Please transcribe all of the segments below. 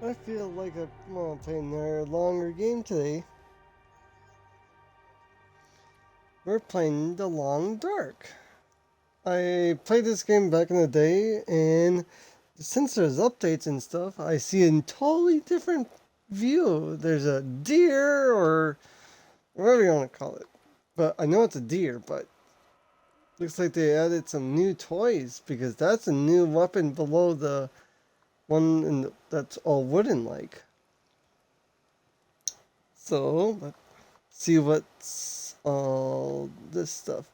I feel like I want to play another longer game today. We're playing The Long Dark. I played this game back in the day, and since there's updates and stuff, I see a totally different view. There's a deer, or whatever you want to call it. But I know it's a deer, but looks like they added some new toys because that's a new weapon below the one that's all wooden like. So let's see what's all this stuff.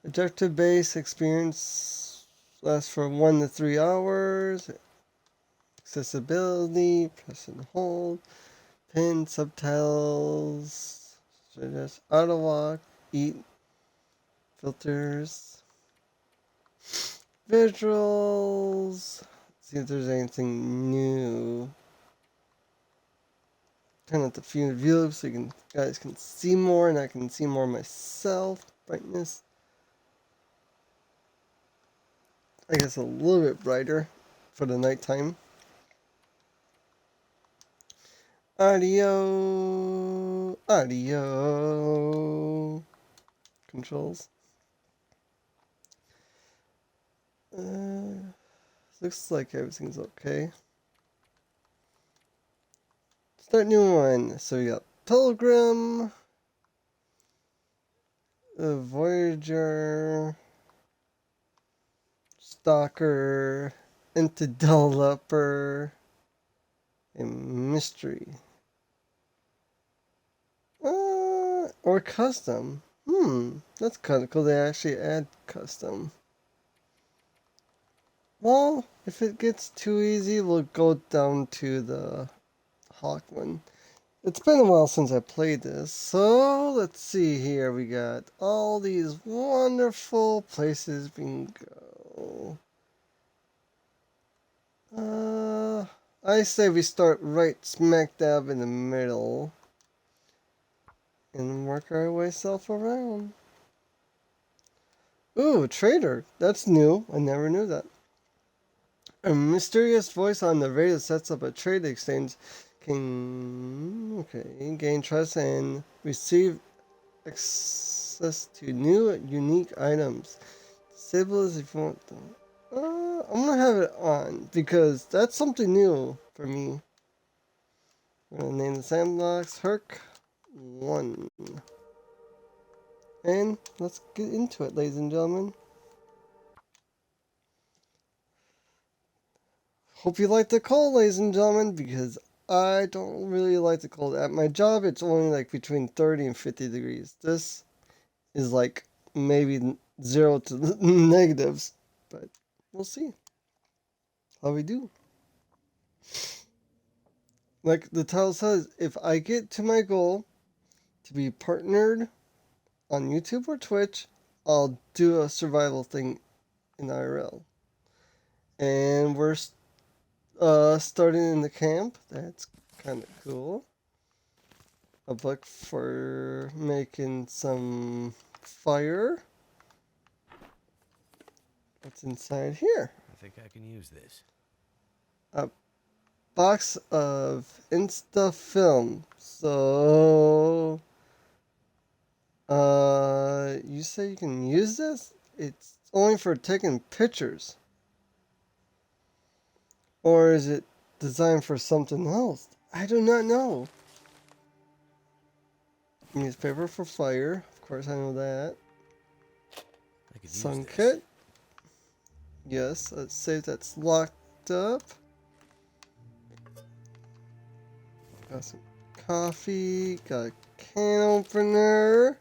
Objective based experience lasts for 1 to 3 hours. Accessibility, press and hold, pin, subtitles, suggest auto walk, eat, filters, visuals. See if there's anything new. Turn up the field of view so you guys can see more, and I can see more myself. Brightness, I guess a little bit brighter for the nighttime. Audio controls. Looks like everything's okay. Start new one. So we got Pilgrim, Voyager, Stalker, Interdeveloper, and Mystery. Or Custom. That's kind of cool. They actually add Custom. Well, if it gets too easy, we'll go down to the Hawk one. It's been a while since I played this, so let's see here. We got all these wonderful places we can go. I say we start right smack dab in the middle and work our way self around. Ooh, trader. That's new. I never knew that. A mysterious voice on the radio sets up a trade exchange. Can gain trust and receive access to new unique items. Disable this if you want them. I'm gonna have it on because that's something new for me. I'm gonna name the sandbox Herc 1. And let's get into it, ladies and gentlemen. Hope you like the cold, ladies and gentlemen, because I don't really like the cold. At my job, it's only like between 30 and 50 degrees. This is like maybe 0 to negatives, but we'll see how we do. Like the title says, if I get to my goal to be partnered on YouTube or Twitch, I'll do a survival thing in IRL. And we're starting in the camp. That's kind of cool. A book for making some fire. What's inside here? I think I can use this. A box of Insta film. So, you say you can use this? It's only for taking pictures. Or is it designed for something else? I do not know. Newspaper for fire. Of course, I know that. I could Sun use this. kit. Yes, a safe that's locked up. Got some coffee. Got a can opener.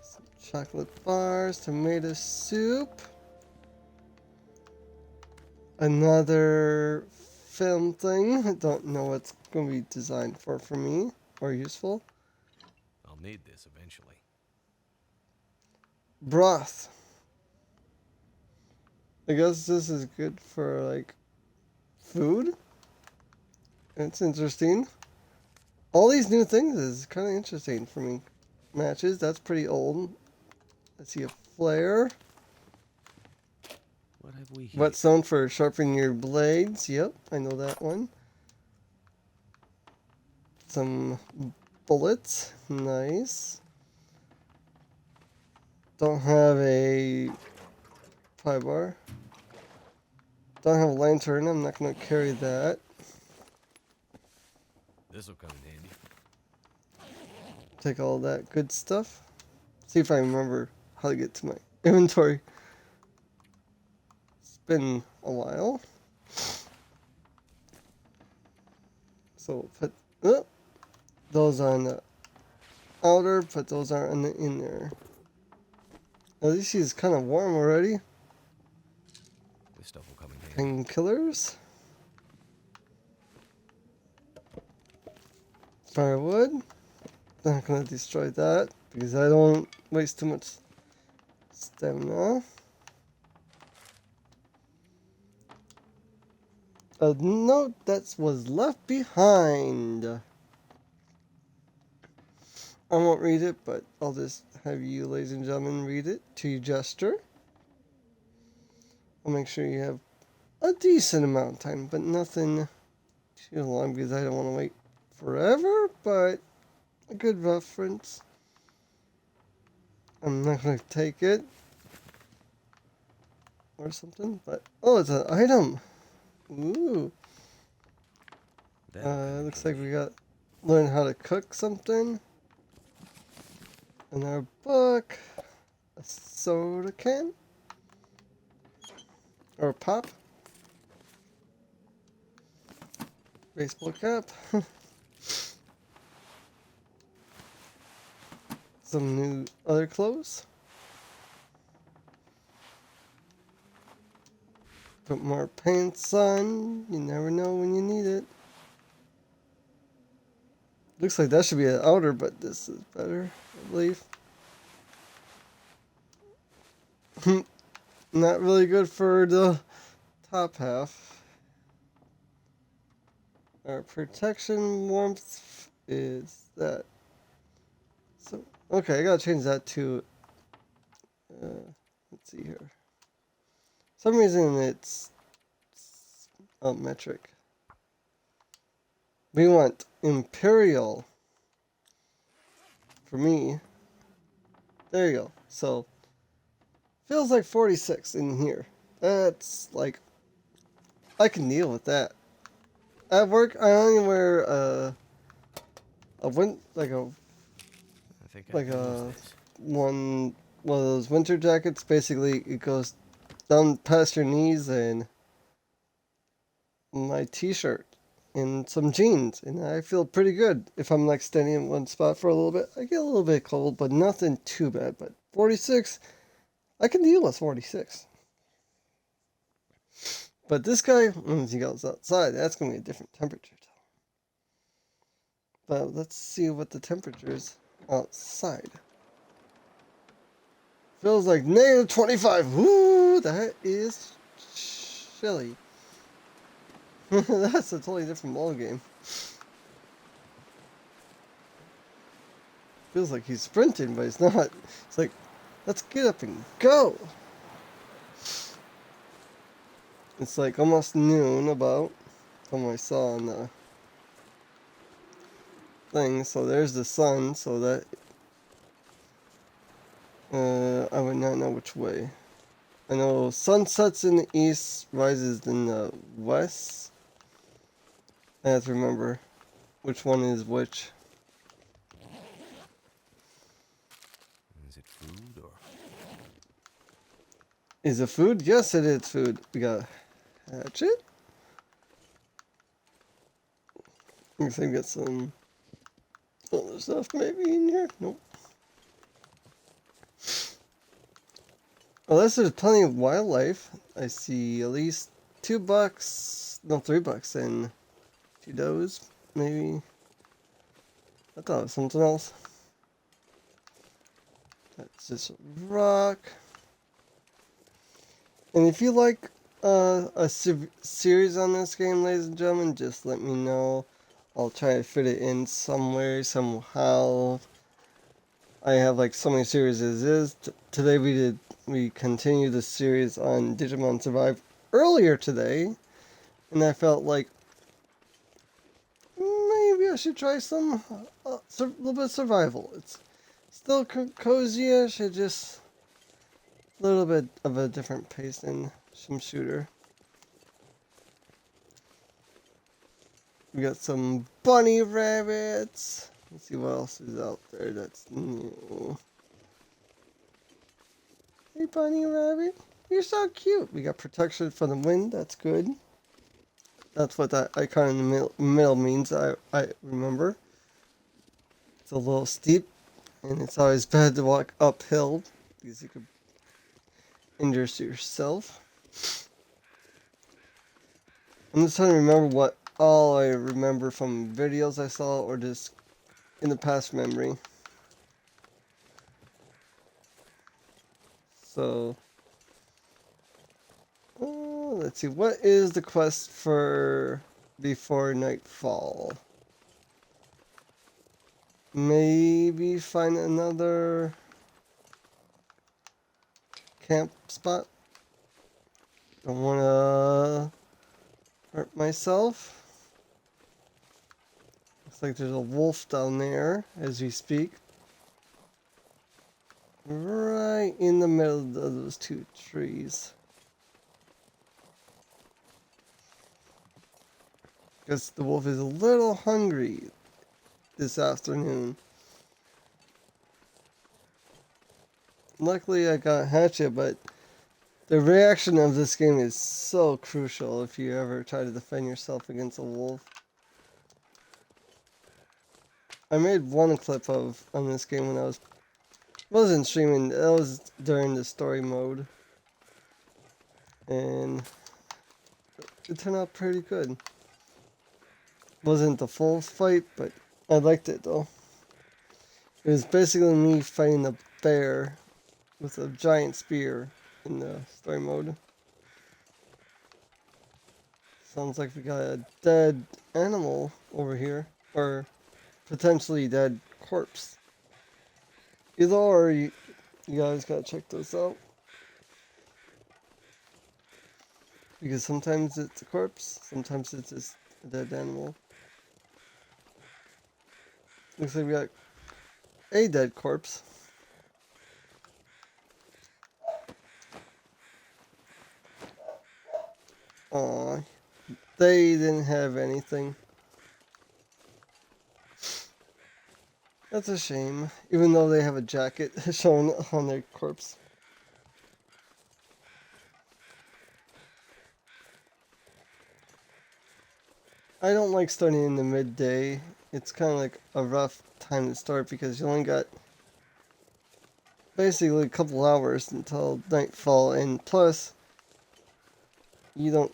Some chocolate bars. Tomato soup. Another film thing. I don't know what's going to be designed for me or useful. I'll need this eventually. Broth. I guess this is good for like food. It's interesting. All these new things is kind of interesting for me. Matches, that's pretty old. I see a flare. What have have we here? Whetstone for sharpening your blades. Yep, I know that one. Some bullets. Nice. Don't have a pie bar. Don't have a lantern. I'm not going to carry that. This'll come in handy. Take all that good stuff. See if I remember how to get to my inventory. It's been a while. So put those on the outer, put those on the inner. At least he's kind of warm already. This stuff will come in handy. Painkillers. Firewood. Not gonna destroy that because I don't waste too much stamina. A note that was left behind. I won't read it, but I'll just have you, ladies and gentlemen, read it to your gesture. I'll make sure you have a decent amount of time, but nothing too long because I don't want to wait forever, but a good reference. I'm not going to take it or something, but oh, it's an item. Ooh. Looks like we got learn how to cook something. In our book, a soda can or a pop, baseball cap, some new other clothes. Put more pants on. You never know when you need it. Looks like that should be an outer, but this is better, I believe. Not really good for the top half. Our protection warmth is that. So okay, I gotta change that to. Let's see here. For some reason it's metric. We want imperial. For me. There you go. So feels like 46 in here. That's like I can deal with that. At work, I only wear a I think I can use this. one of those winter jackets. Basically, it goes down past your knees, and my t-shirt and some jeans, and I feel pretty good. If I'm like standing in one spot for a little bit, I get a little bit cold, but nothing too bad. But 46, I can deal with 46. But this guy, once he goes outside, that's going to be a different temperature. But let's see what the temperature is outside. Feels like negative 25. Woo, that is chilly. That's a totally different ball game. Feels like he's sprinting, but he's not. It's like, let's get up and go. It's like almost noon about from what I saw on the thing. So there's the sun, so that I would not know which way. I know sun sets in the east, rises in the west. I have to remember which one is which. Is it food or? Is it food? Yes, it is food. We got a hatchet. Looks like we got some other stuff maybe in here. Nope. Unless there's plenty of wildlife. I see at least $2, no, $3 and 2 does, maybe. I thought it was something else. That's just a rock. And if you like a series on this game, ladies and gentlemen, just let me know. I'll try to fit it in somewhere, somehow. I have like so many series as is. Today we continued the series on Digimon Survive earlier today, and I felt like maybe I should try some little bit of survival. It's still cozy-ish, it just a little bit of a different pace than some shooter. We got some bunny rabbits. Let's see what else is out there that's new. Hey, bunny rabbit. You're so cute. We got protection from the wind. That's good. That's what that icon in the middle means. I remember. It's a little steep, and it's always bad to walk uphill because you could injure yourself. I'm just trying to remember what all I remember from videos I saw or just in the past memory. So, let's see. What is the quest for before nightfall? Maybe find another camp spot. Don't want to hurt myself. Looks like there's a wolf down there as we speak. Right in the middle of those two trees. Guess the wolf is a little hungry this afternoon. Luckily I got hatchet, but the reaction of this game is so crucial if you ever try to defend yourself against a wolf. I made one clip on this game when I wasn't streaming. That was during the story mode, and it turned out pretty good. Wasn't the full fight, but I liked it though. It was basically me fighting a bear with a giant spear in the story mode. Sounds like we got a dead animal over here, or potentially dead corpse. Either or, you guys gotta check those out. Because sometimes it's a corpse, sometimes it's just a dead animal. Looks like we got a dead corpse. Aw, they didn't have anything. That's a shame, even though they have a jacket shown on their corpse. I don't like starting in the midday. It's kind of like a rough time to start because you only got basically a couple hours until nightfall, and plus, your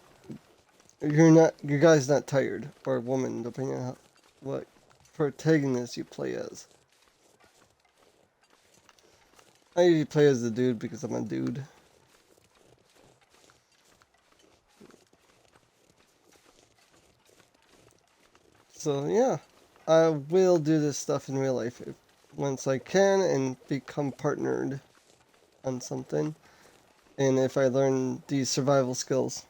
guy's not tired, or woman, depending on what protagonist you play as. I usually play as the dude because I'm a dude. So yeah, I will do this stuff in real life once I can and become partnered on something, and if I learn these survival skills.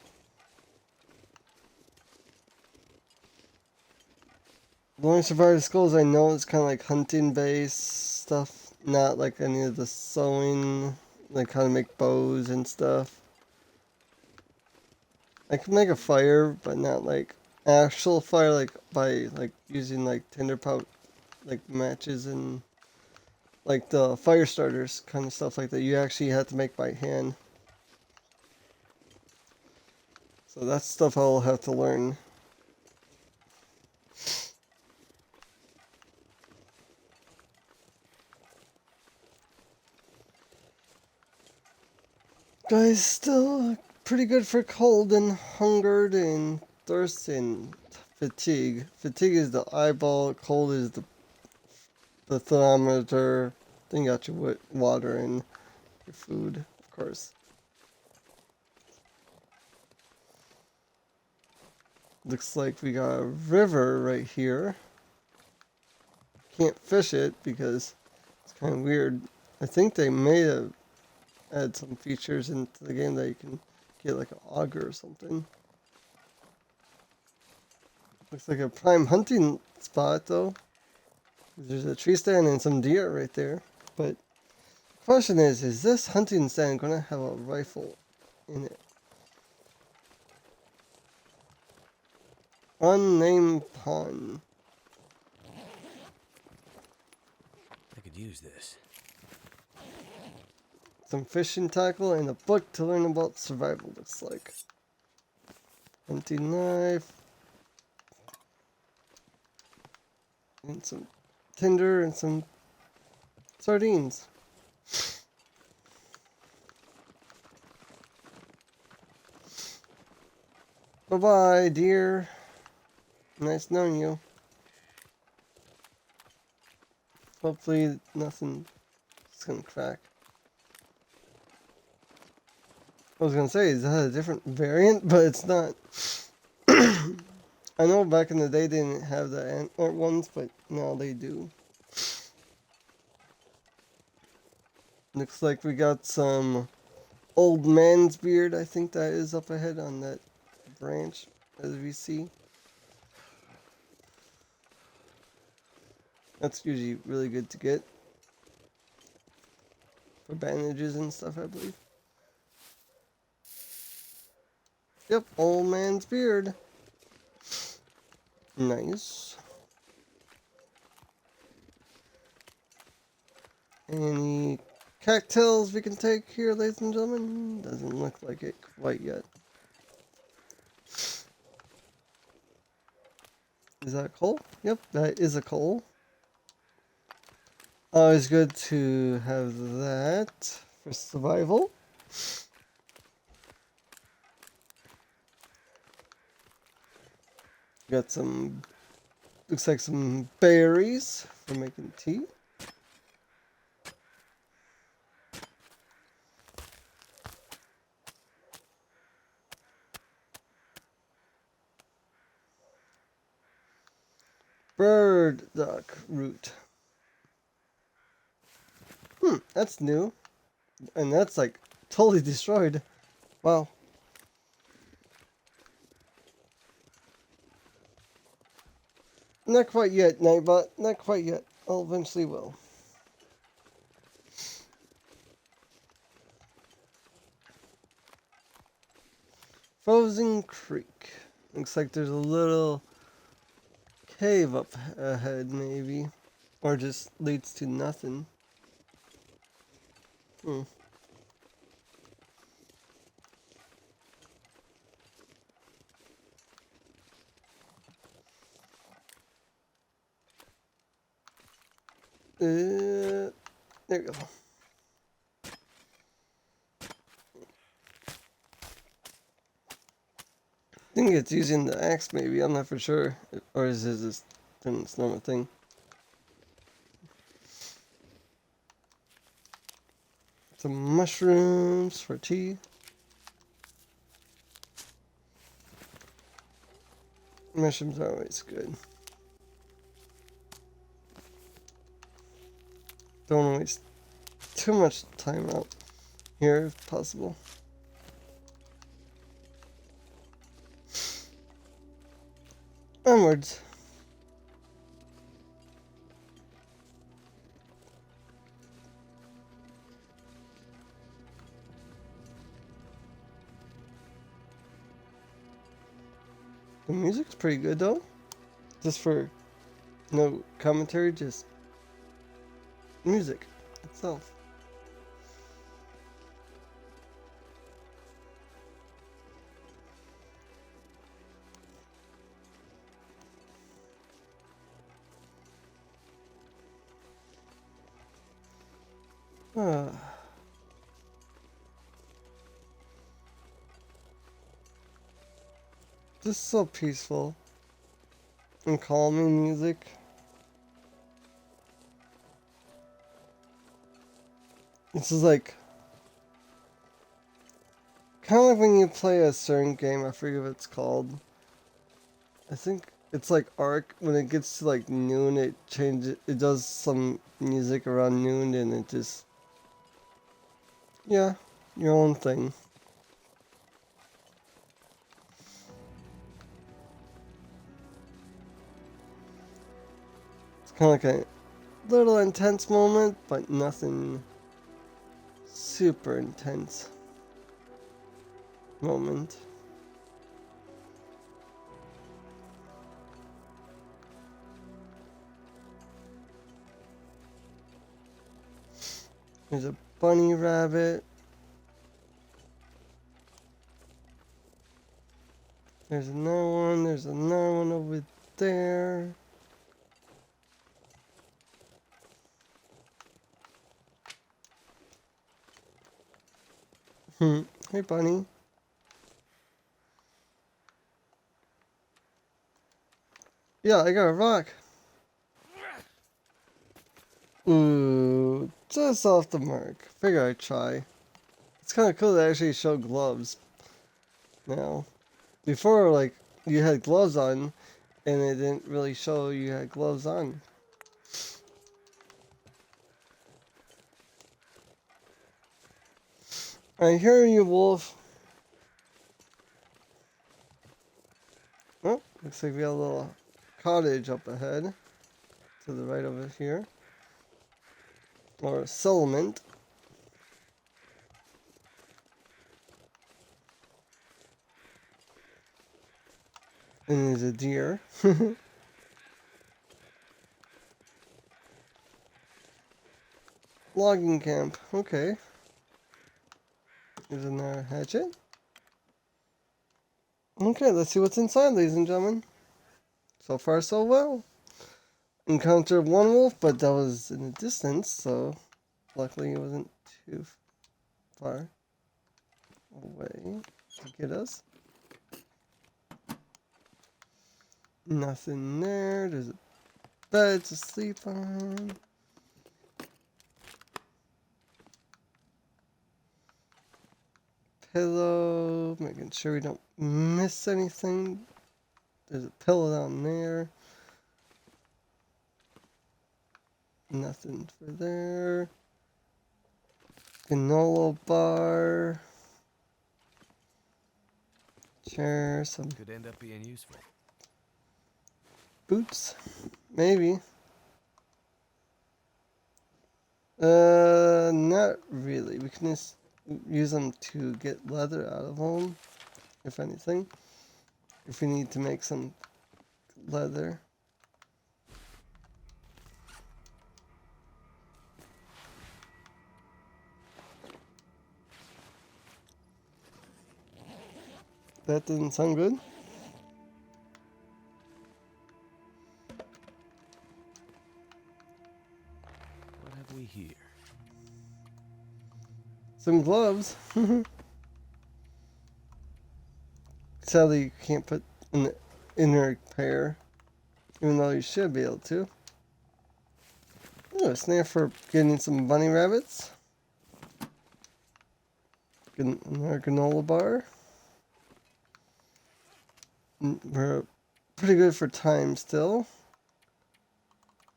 The only survival skills I know is kind of like hunting based stuff, not like any of the sewing, like how to make bows and stuff. I can make a fire, but not like actual fire, like by like using like tinder pot, like matches and like the fire starters kind of stuff like that. You actually have to make by hand. So that's stuff I'll have to learn. Guys, still pretty good for cold and hungered and thirst and fatigue. Fatigue is the eyeball, cold is the thermometer, then you got your water and your food, of course. Looks like we got a river right here. Can't fish it because it's It's kind of weird. I think they may have added some features into the game that you can get like an auger or something. Looks like a prime hunting spot though. There's a tree stand and some deer right there. But the question is this hunting stand gonna have a rifle in it? Unnamed pond. I could use this. Some fishing tackle and a book to learn about survival, looks like. Hunting knife. And some tinder and some sardines. Bye-bye, dear. Nice knowing you. Hopefully nothing is gonna crack. I was gonna say, is that a different variant? But it's not. I know back in the day they didn't have the antler ones, but now they do. Looks like we got some old man's beard. I think that is up ahead on that branch, as we see. That's usually really good to get for bandages and stuff, I believe. Yep, old man's beard. Nice. Any cocktails we can take here, ladies and gentlemen? Doesn't look like it quite yet. Is that a coal? Yep, that is a coal. Always good to have that for survival. Got some, looks like some berries for making tea. Burdock root. That's new. And that's like totally destroyed. Wow. Not quite yet, Nightbot. Not quite yet. I'll eventually will. Frozen Creek. Looks like there's a little cave up ahead, maybe. Or just leads to nothing. There we go. I think it's using the axe, maybe. I'm not for sure. Or is it just doing its normal thing? Some mushrooms for tea. Mushrooms are always good. Don't want to waste too much time out here if possible. Onwards. The music's pretty good though. Just for no commentary, just music itself. Just so peaceful and calming music. This is like kind of like when you play a certain game. I forget what it's called. I think It's like arc. When it gets to like noon, it changes. It does some music around noon, and it just yeah, your own thing. It's kind of like a little intense moment, but nothing super intense moment. There's a bunny rabbit. There's another one. There's another one over there. Hey, bunny. Yeah, I got a rock. Ooh, just off the mark. Figure I'd try. It's kind of cool to actually show gloves now. Before, like, you had gloves on, and it didn't really show you had gloves on. I hear you, wolf. Oh, looks like we got a little cottage up ahead. To the right over here. Or a settlement. And there's a deer. Logging camp. Okay. There's another hatchet. Okay, let's see what's inside, ladies and gentlemen. So far, so well. Encountered one wolf, but that was in the distance, so luckily it wasn't too far away to get us. Nothing there. There's a bed to sleep on. Pillow, making sure we don't miss anything. There's a pillow down there. Nothing for there. Granola bar. Chair, some Could end up being useful. boots. Maybe. Not really. We can just use them to get leather out of them, if anything. If we need to make some leather. That doesn't sound good. What have we here? Some gloves. Sadly, you can't put an inner pair, even though you should be able to. Oh, a snare for getting some bunny rabbits. Another granola bar. We're pretty good for time still.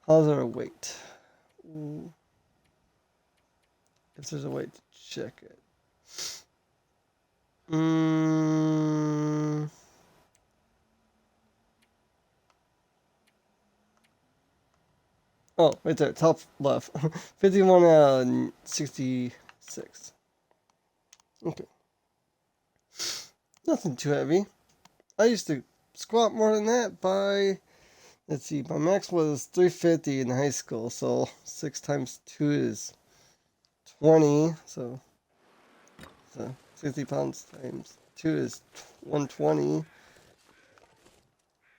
How's our weight? Ooh. If there's a way to check it. Oh, right there, top left. 51 out of 66. Okay. Nothing too heavy. I used to squat more than that by, let's see, my max was 350 in high school, so 6 times 2 is 20, so 60 pounds times 2 is 120.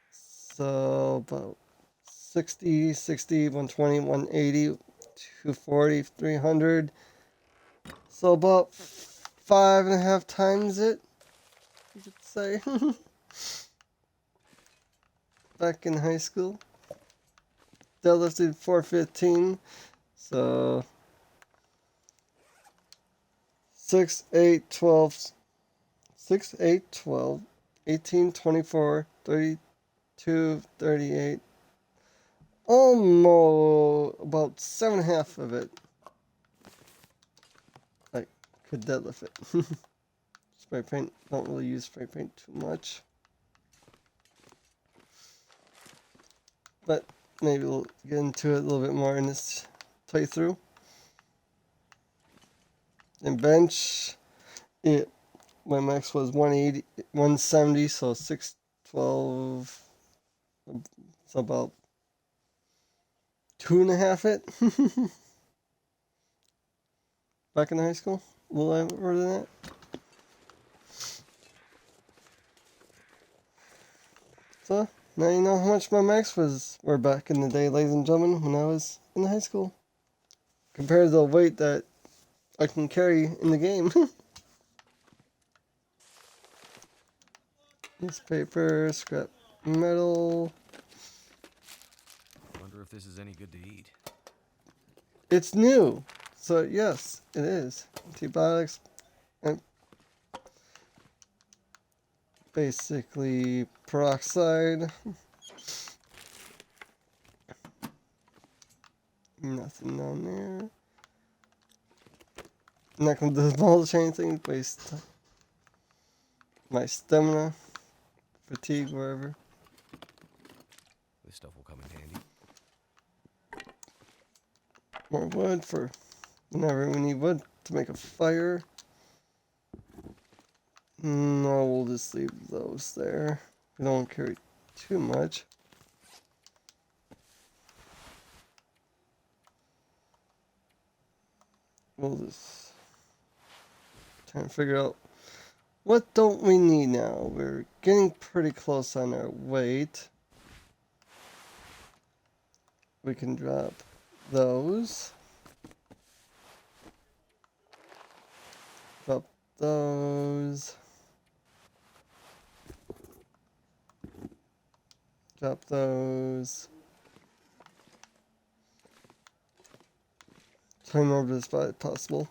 So about 60, 60, 120, 180, 240, 300. So about 5.5 times it, you could say. Back in high school. Deadlifted 415. So 6, 8, 12, 6, 8, 12, 18, 24, 30, 238. Almost about 7.5 of it. I could deadlift it. Spray paint. Don't really use spray paint too much. But maybe we'll get into it a little bit more in this playthrough. And bench, my max was 180, 170, so 612. It's about 2.5 it. Back in high school, a little more than that. So now you know how much my max was were back in the day, ladies and gentlemen, when I was in high school. Compared to the weight that I can carry in the game. Newspaper, scrap metal. Wonder if this is any good to eat. It's new. So yes, it is. Antibiotics and basically peroxide. Nothing down there. Not gonna divulge anything. Waste my stamina, fatigue, wherever. This stuff will come in handy. More wood for whenever we need wood to make a fire. No, we'll just leave those there. We don't carry too much. We'll just try and figure out what don't we need now. We're getting pretty close on our weight. We can drop those. Drop those. Drop those. Try and remember as far as possible.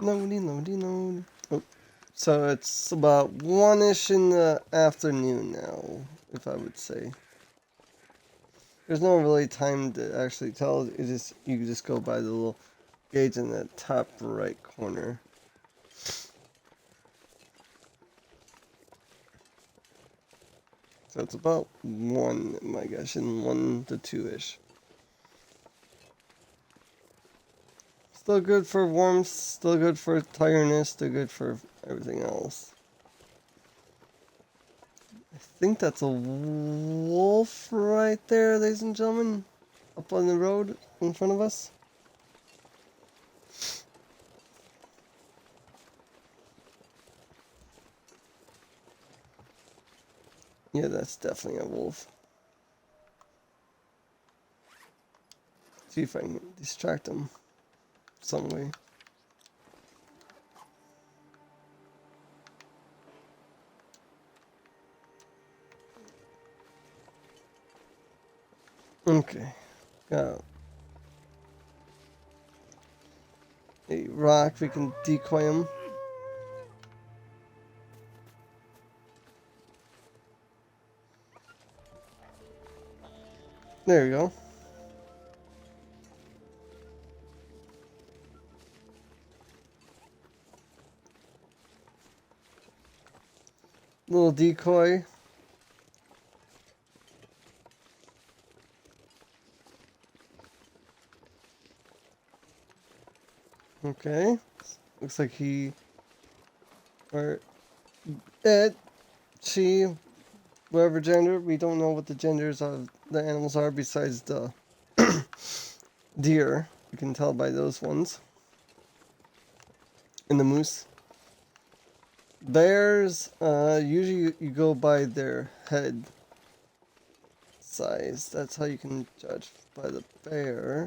Loady. Oh, so it's about 1-ish in the afternoon now, if I would say. There's no really time to actually tell. You just go by the little gauge in the top right corner. So it's about 1, my gosh, and 1 to 2-ish. Still good for warmth, still good for tiredness, still good for everything else. I think that's a wolf right there, ladies and gentlemen, up on the road in front of us. Yeah, that's definitely a wolf. See if I can distract him some way. Okay, got a rock, we can decoy him. There we go. Little decoy. Okay. Looks like he or it, she, whatever gender, we don't know what the genders of the animals are besides the deer. You can tell by those ones. And the moose. Bears, usually you go by their head size. That's how you can judge by the bear.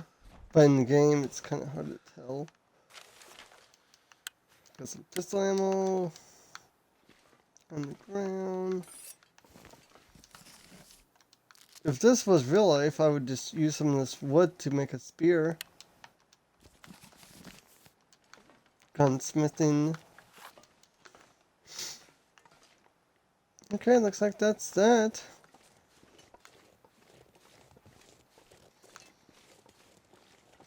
But in the game, it's kind of hard to tell. Got some pistol ammo on the ground. If this was real life, I would just use some of this wood to make a spear. Gunsmithing. Okay, looks like that's that.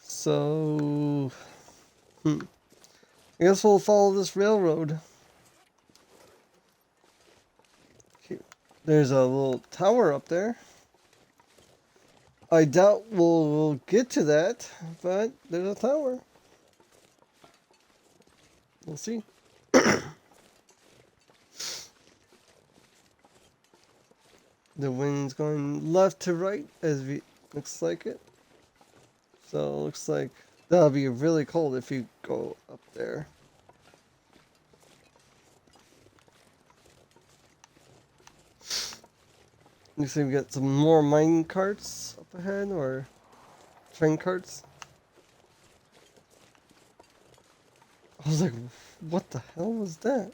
So, I guess we'll follow this railroad. Okay. There's a little tower up there. I doubt we'll get to that, but there's a tower. We'll see. The wind's going left to right as we looks like it. So it looks like that'll be really cold if you go up there. Looks like we got some more mine carts up ahead, or train carts. I was like, what the hell was that?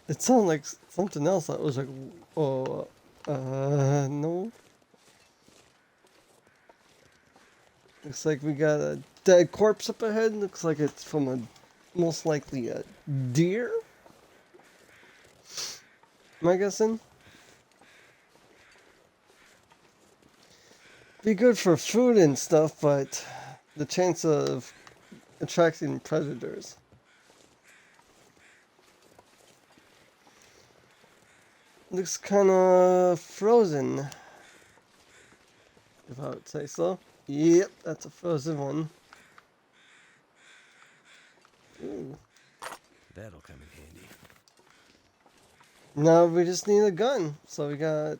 It sounded like something else. I was like, oh, no. Looks like we got a dead corpse up ahead. Looks like it's from a, most likely a deer. Am I guessing? Be good for food and stuff, but the chance of attracting predators. Looks kind of frozen, if I would say so. Yep, that's a frozen one. Ooh. That'll come in handy. Now we just need a gun. So we got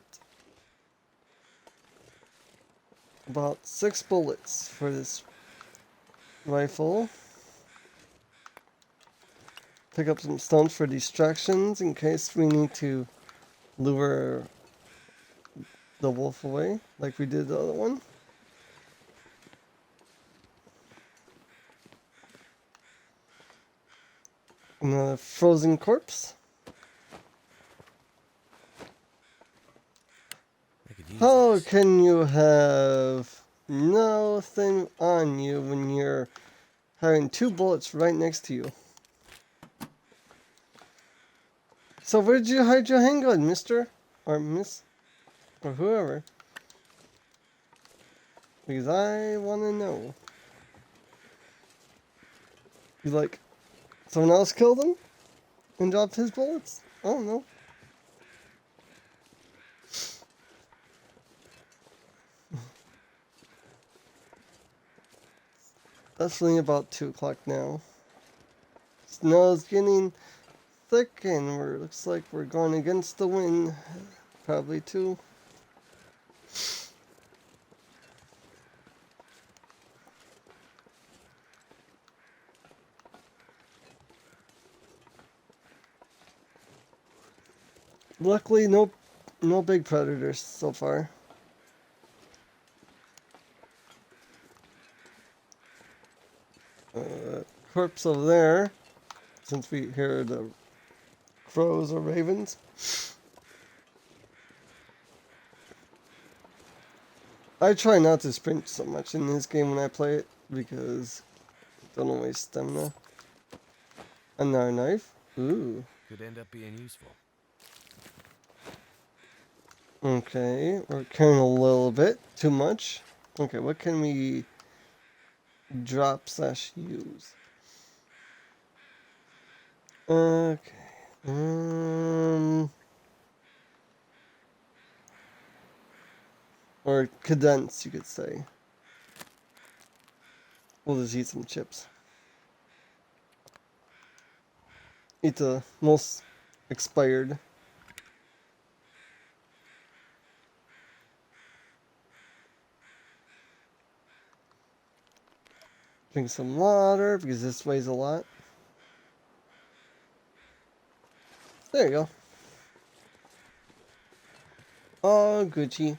about 6 bullets for this rifle. Pick up some stones for distractions in case we need to lure the wolf away, like we did the other one. Another frozen corpse. I could use How this. can you have nothing on you when you're having 2 bullets right next to you? So where did you hide your handgun, mister? Or miss? Or whoever? Because I want to know. You like, someone else killed him? And dropped his bullets? I don't know. Definitely about 2 o'clock now. Snow's getting thick and looks like we're going against the wind. Probably too. Luckily, no big predators so far. Corpse over there, since we hear the crows or ravens. I try not to sprint so much in this game when I play it because I don't want to waste stamina. Another knife. Ooh. Could end up being useful. Okay, we're carrying a little bit too much. Okay, what can we drop slash use? Okay. Or condense, you could say. We'll just eat some chips. Eat the most expired. Drink some water because this weighs a lot. There you go. Oh, Gucci.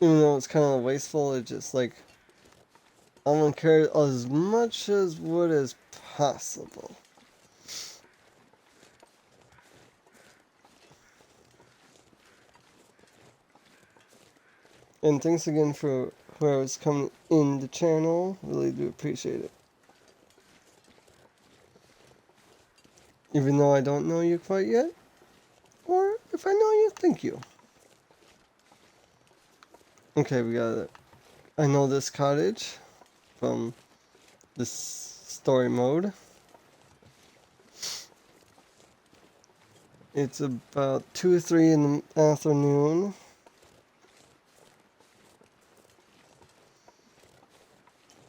Even though it's kind of wasteful, it's just like I want to carry as much as wood as possible. And thanks again for whoever's coming in the channel. Really do appreciate it. Even though I don't know you quite yet. Or if I know you, thank you. Okay, we got it. I know this cottage from this story mode. It's about 2 or 3 in the afternoon.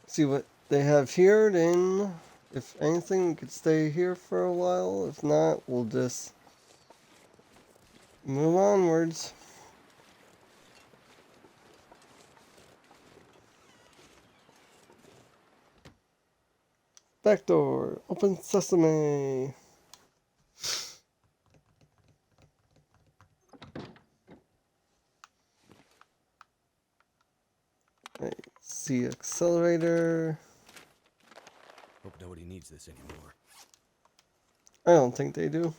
See what they have here, then if anything, we could stay here for a while. If not, we'll just move onwards. Back door, open sesame. Right, see accelerator. Hope nobody needs this anymore. I don't think they do.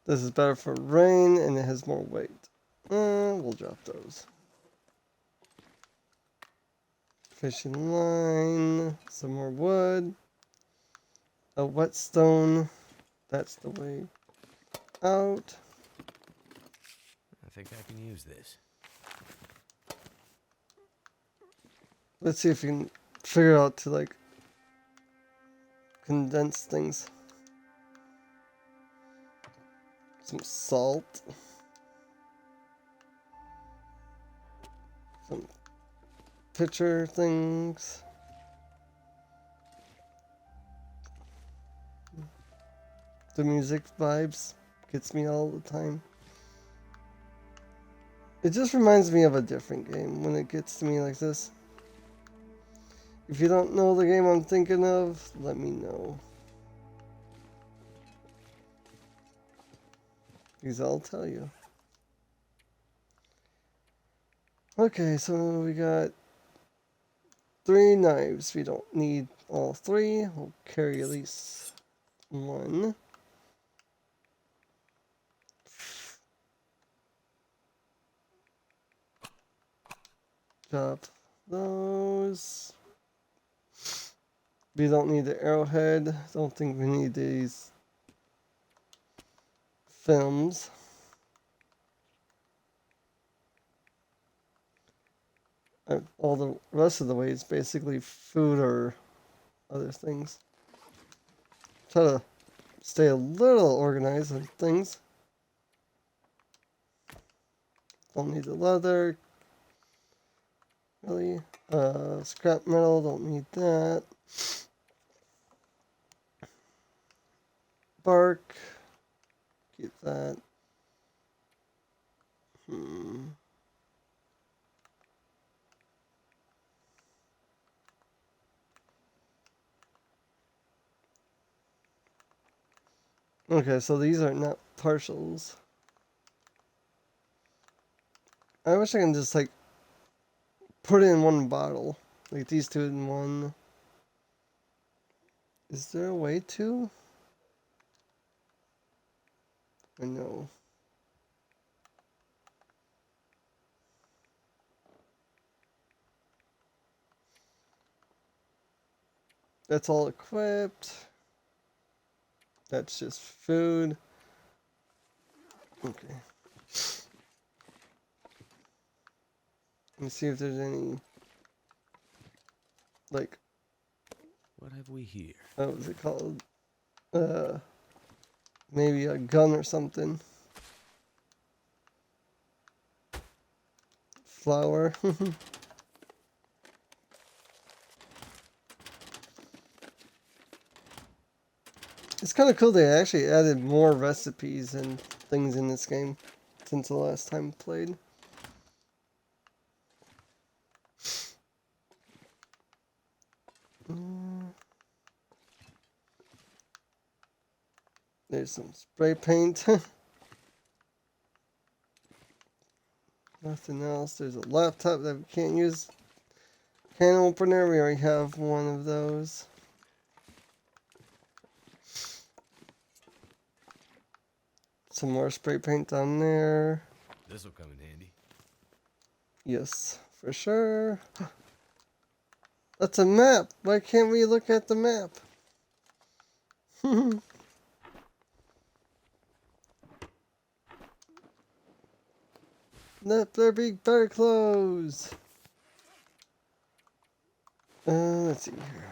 This is better for rain and it has more weight. We'll drop those. Fishing line, some more wood, a whetstone. That's the way out. I think I can use this. Let's see if we can figure out to like condense things. Some salt. Some pitcher things. The music vibes gets me all the time. It just reminds me of a different game when it gets to me like this. If you don't know the game I'm thinking of, let me know. Because I'll tell you. Okay, so we got 3 knives. We don't need all 3. We'll carry at least 1. Chop those. We don't need the arrowhead. Don't think we need these films. All the rest of the way is basically food or other things. Try to stay a little organized on things. Don't need the leather. Really. Scrap metal, don't need that. Bark. Keep that. Okay, so these are not partials. I wish I can just like put it in one bottle. Like these 2 in one. Is there a way to? I know. That's all equipped. That's just food. Okay. Let me see if there's any, like, What have we here? what was it called? Maybe a gun or something. Flour. It's kind of cool they actually added more recipes and things in this game since the last time played. There's some spray paint. Nothing else. There's a laptop that we can't use. Can opener, we already have one of those. some more spray paint down there. This'll come in handy. Yes, for sure. That's a map. Why can't we look at the map? Let there be better clothes. Let's see here.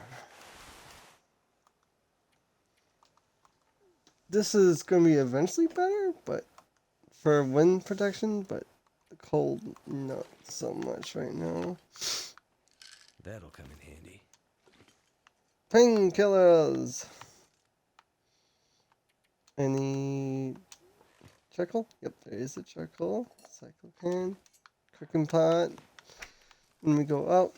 This is going to be eventually better, but for wind protection, but the cold, not so much right now. That'll come in handy. Painkillers. Any charcoal? Yep, there is a charcoal. Cycle can. Cooking pot. When we go out.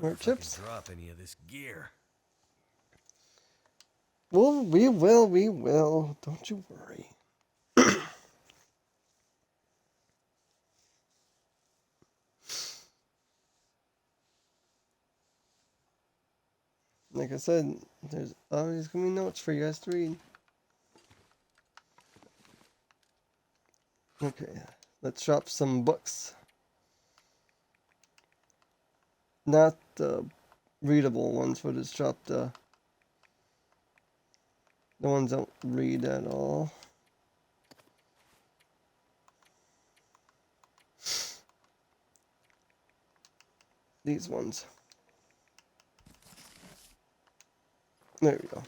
More chips. Drop any of this gear. Well, we will. Don't you worry. Like I said, there's always going to be notes for you guys to read. Okay, let's drop some books. Not the readable ones, but let's drop the ones that don't read at all. These ones. There we go.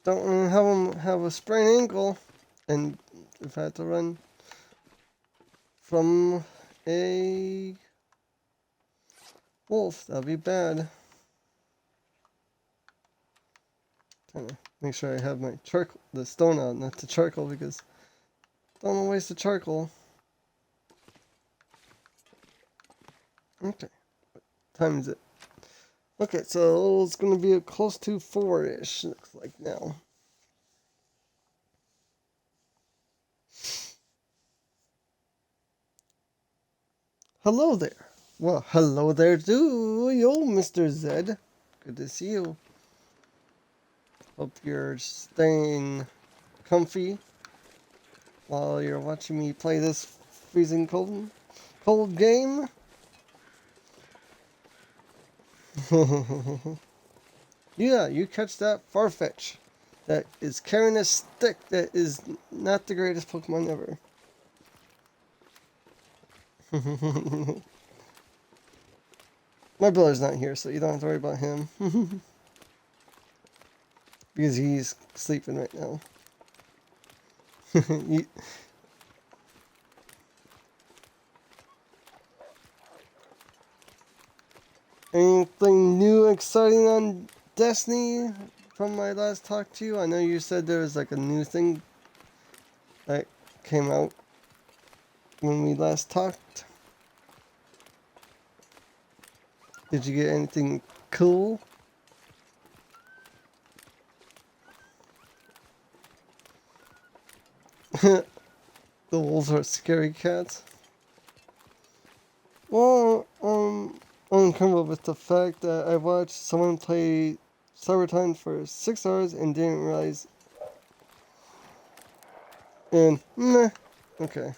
Don't want to have them have a sprained ankle, and if I had to run from a wolf, that'd be bad. Trying to make sure I have my charcoal, the stone out, not the charcoal, because don't want to waste the charcoal. Okay, what time is it? Okay, so it's going to be close to 4-ish, looks like now. Hello there. Well, hello there too, yo, Mr. Zed. Good to see you. Hope you're staying comfy while you're watching me play this freezing cold game. Yeah, you catch that Farfetch that is carrying a stick that is not the greatest Pokemon ever. My brother's not here, so you don't have to worry about him. Because he's sleeping right now. Anything new exciting on Destiny from my last talk to you? I know you said there was like a new thing that came out when we last talked. Did you get anything cool? The wolves are scary cats. Well, I'm uncomfortable with the fact that I watched someone play Cybertime for 6 hours and didn't realize. And meh. Okay.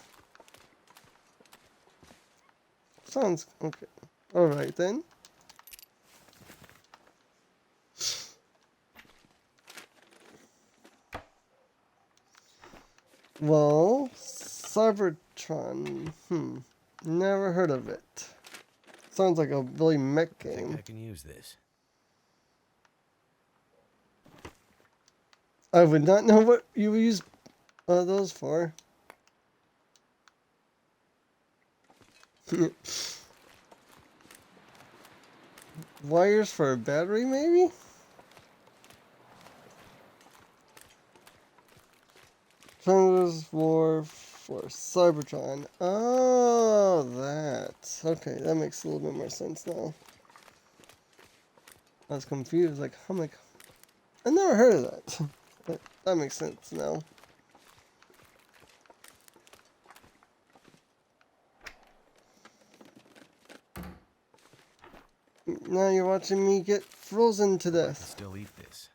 Sounds okay. Alright then. Well, Cybertron. Never heard of it. Sounds like a really mech game. I think I can use this. I would not know what you would use those for. Wires for a battery, maybe? Transistors for Cybertron. Oh, that. Okay, that makes a little bit more sense now. I was confused. I'm like, I never heard of that. But that makes sense now. Now you're watching me get frozen to I can death. still eat this.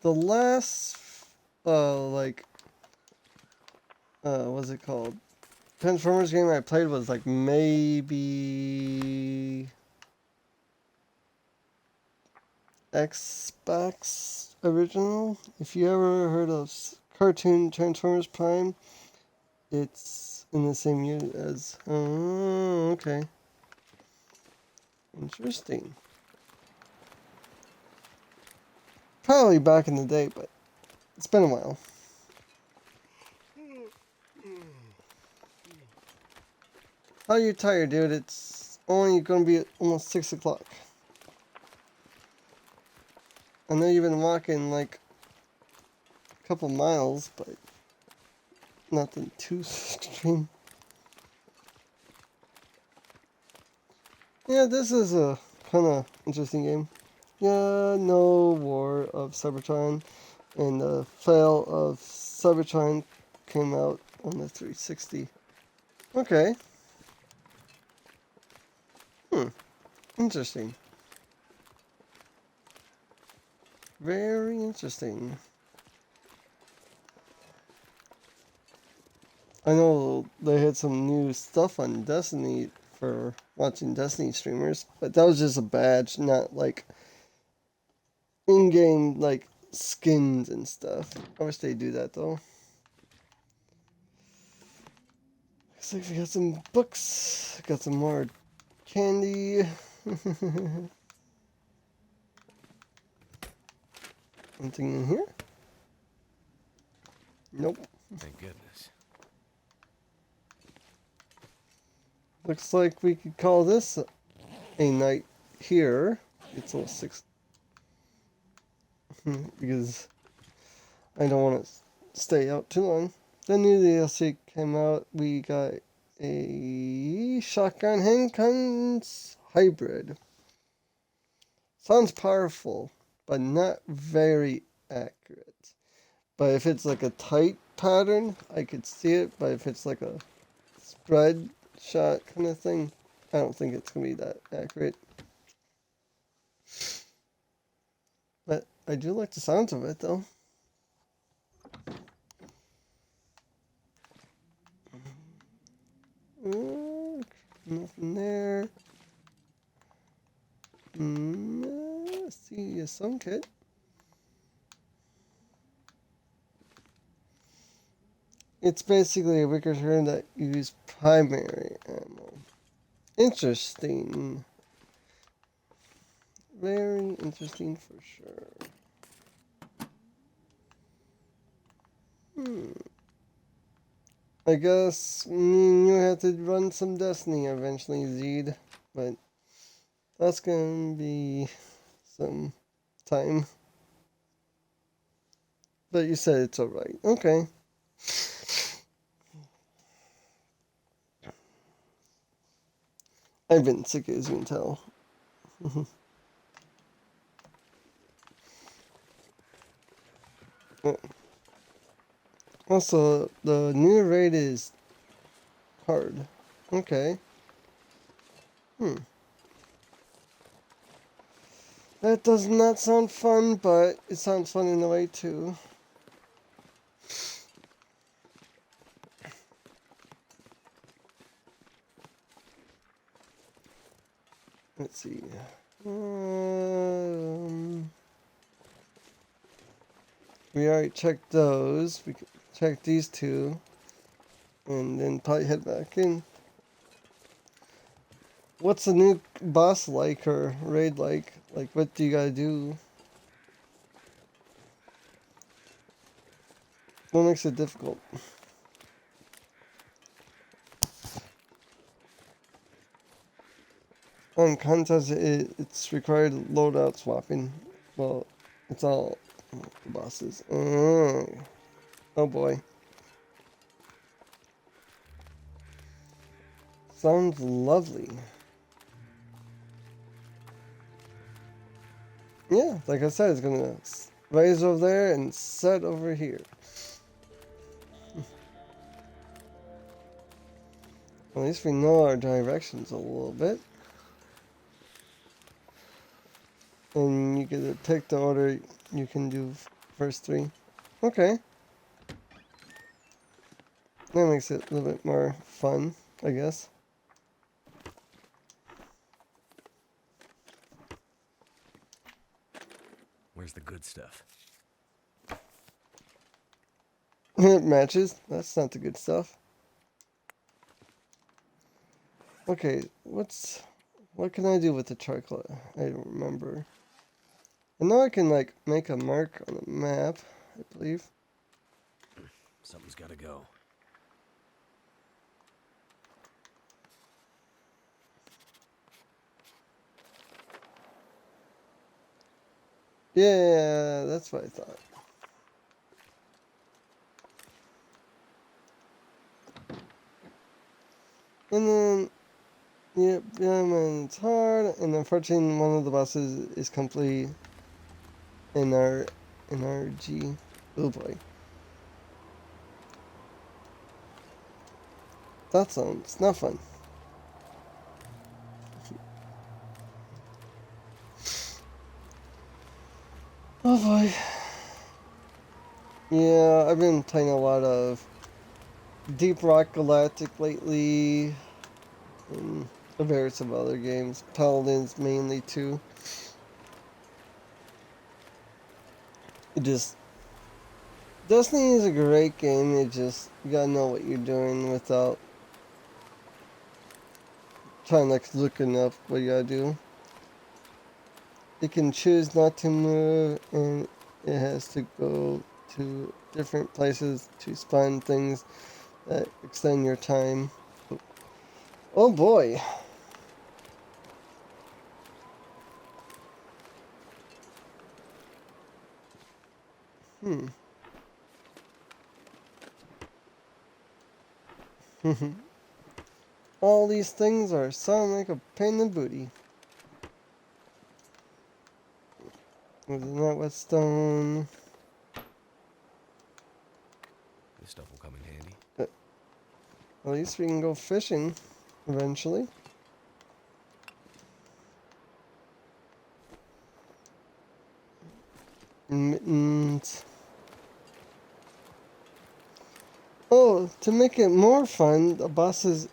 The last, what's it called? Transformers game I played was like maybe Xbox original. If you ever heard of cartoon Transformers Prime, it's in the same year as. Oh, okay. Interesting. Probably back in the day, but it's been a while. How you tired, dude? It's only gonna be almost 6 o'clock. I know you've been walking like a couple miles, but nothing too extreme. Yeah, this is a kind of interesting game. Yeah, no War of Cybertron, and the fail of Cybertron came out on the 360. Okay. Interesting. Very interesting. I know they had some new stuff on Destiny for watching Destiny streamers, but that was just a badge, not like in-game like skins and stuff. I wish they do that though. Looks like we got some books, got some more candy. Anything in here? Nope. Thank goodness. Looks like we could call this a night here. It's all 6 because I don't want to stay out too long. The new DLC came out. We got a shotgun handguns hybrid. Sounds powerful, but not very accurate. But if it's like a tight pattern, I could see it. But if it's like a spread shot kind of thing, I don't think it's gonna be that accurate. But I do like the sounds of it though. Nothing there. Let's see a sun kit. It's basically a wicker turn that use primary ammo. Interesting. Very interesting for sure. I guess you have to run some Destiny eventually, Zed. But that's gonna be some time. But you said it's alright. Okay. I've been sick as you can tell. Also, the new raid is hard. Okay. That does not sound fun, but it sounds fun in a way too. Let's see. We already checked those. We could check these two. And then probably head back in. What's the new boss like or raid like? Like, what do you gotta do? What makes it difficult? On contest, it's required loadout swapping. Well, it's all the bosses. Oh boy. Sounds lovely. Yeah, like I said, it's gonna raise over there and set over here. At least we know our directions a little bit. And you get to pick the order you can do first three. Okay. That makes it a little bit more fun, I guess. Where's the good stuff? It matches. That's not the good stuff. Okay, what can I do with the charcoal? I don't remember. I know I can like make a mark on the map, I believe. Something's gotta go. Yeah, that's what I thought. And then, yep, yeah, man, it's hard. And unfortunately, one of the bosses is completely in our G. Oh boy, that sounds not fun. Oh boy. Yeah, I've been playing a lot of Deep Rock Galactic lately, and various of other games. Paladins mainly too. It just Destiny is a great game. It just you gotta know what you're doing without trying like looking up what you gotta do. It can choose not to move, and it has to go to different places to spawn things that extend your time. Oh boy. Hmm. All these things are sound like a pain in the booty. Isn't that whetstone? This stuff will come in handy. At least we can go fishing eventually. Mittens. Oh, to make it more fun, the boss it,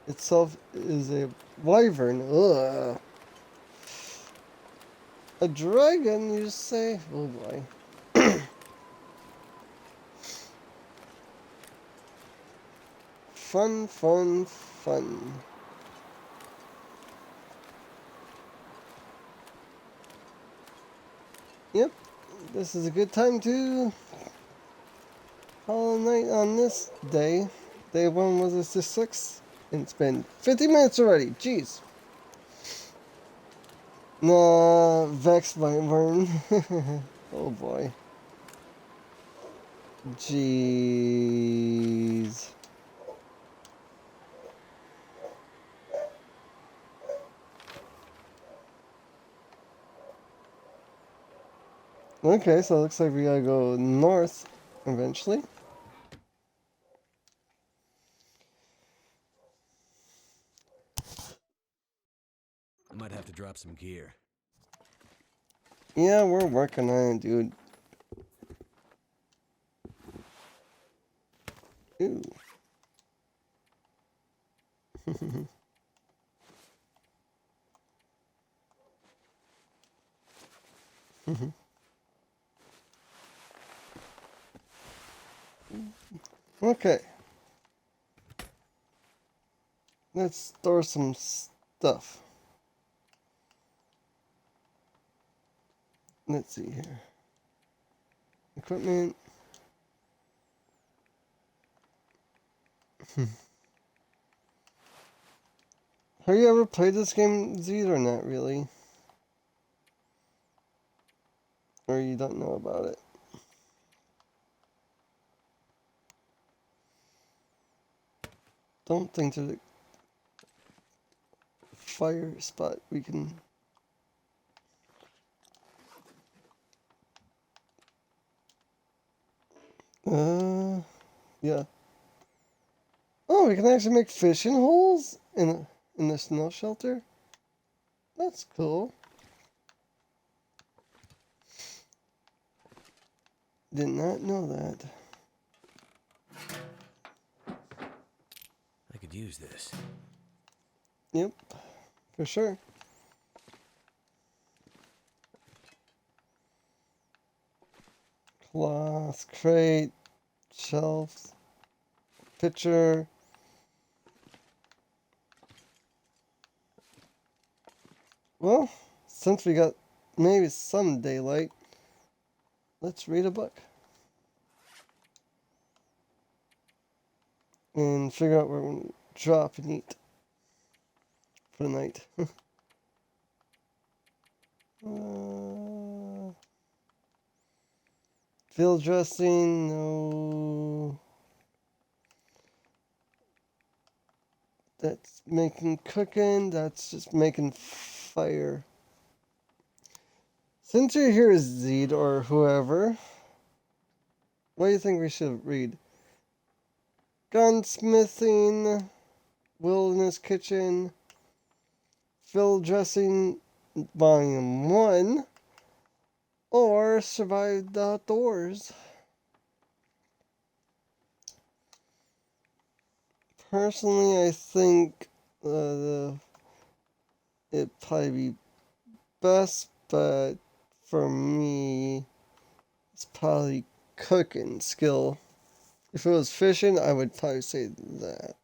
itself is a wyvern. Ugh. A dragon, you say? Oh boy. Fun, fun, fun. Yep, this is a good time to call a night on this day. Day one was the 6th. And it's been 50 minutes already. Jeez. Nah, Vex Wyvern. Oh boy. Jeez. Okay, so it looks like we gotta go north eventually. I might have to drop some gear. Yeah, we're working on it, dude. Ooh. Okay. Let's store some stuff. Let's see here. Equipment. Have you ever played this game, Z, or not really? Or you don't know about it? Don't think there's a fire spot we can... Yeah. Oh we can actually make fishing holes in the snow shelter. That's cool. Did not know that. I could use this. Yep, for sure. Cloth, crate, shelves, pitcher. Well, since we got maybe some daylight, let's read a book. And figure out where we're going to drop and eat for the night. Field dressing, no. That's making cooking, that's just making fire. Since you're here, Zed, or whoever, what do you think we should read? Gunsmithing, Wilderness Kitchen, Field Dressing, Volume 1, or Survive the Outdoors? Personally, I think it'd probably be best, but for me, it's probably cooking skill. If it was fishing, I would probably say that.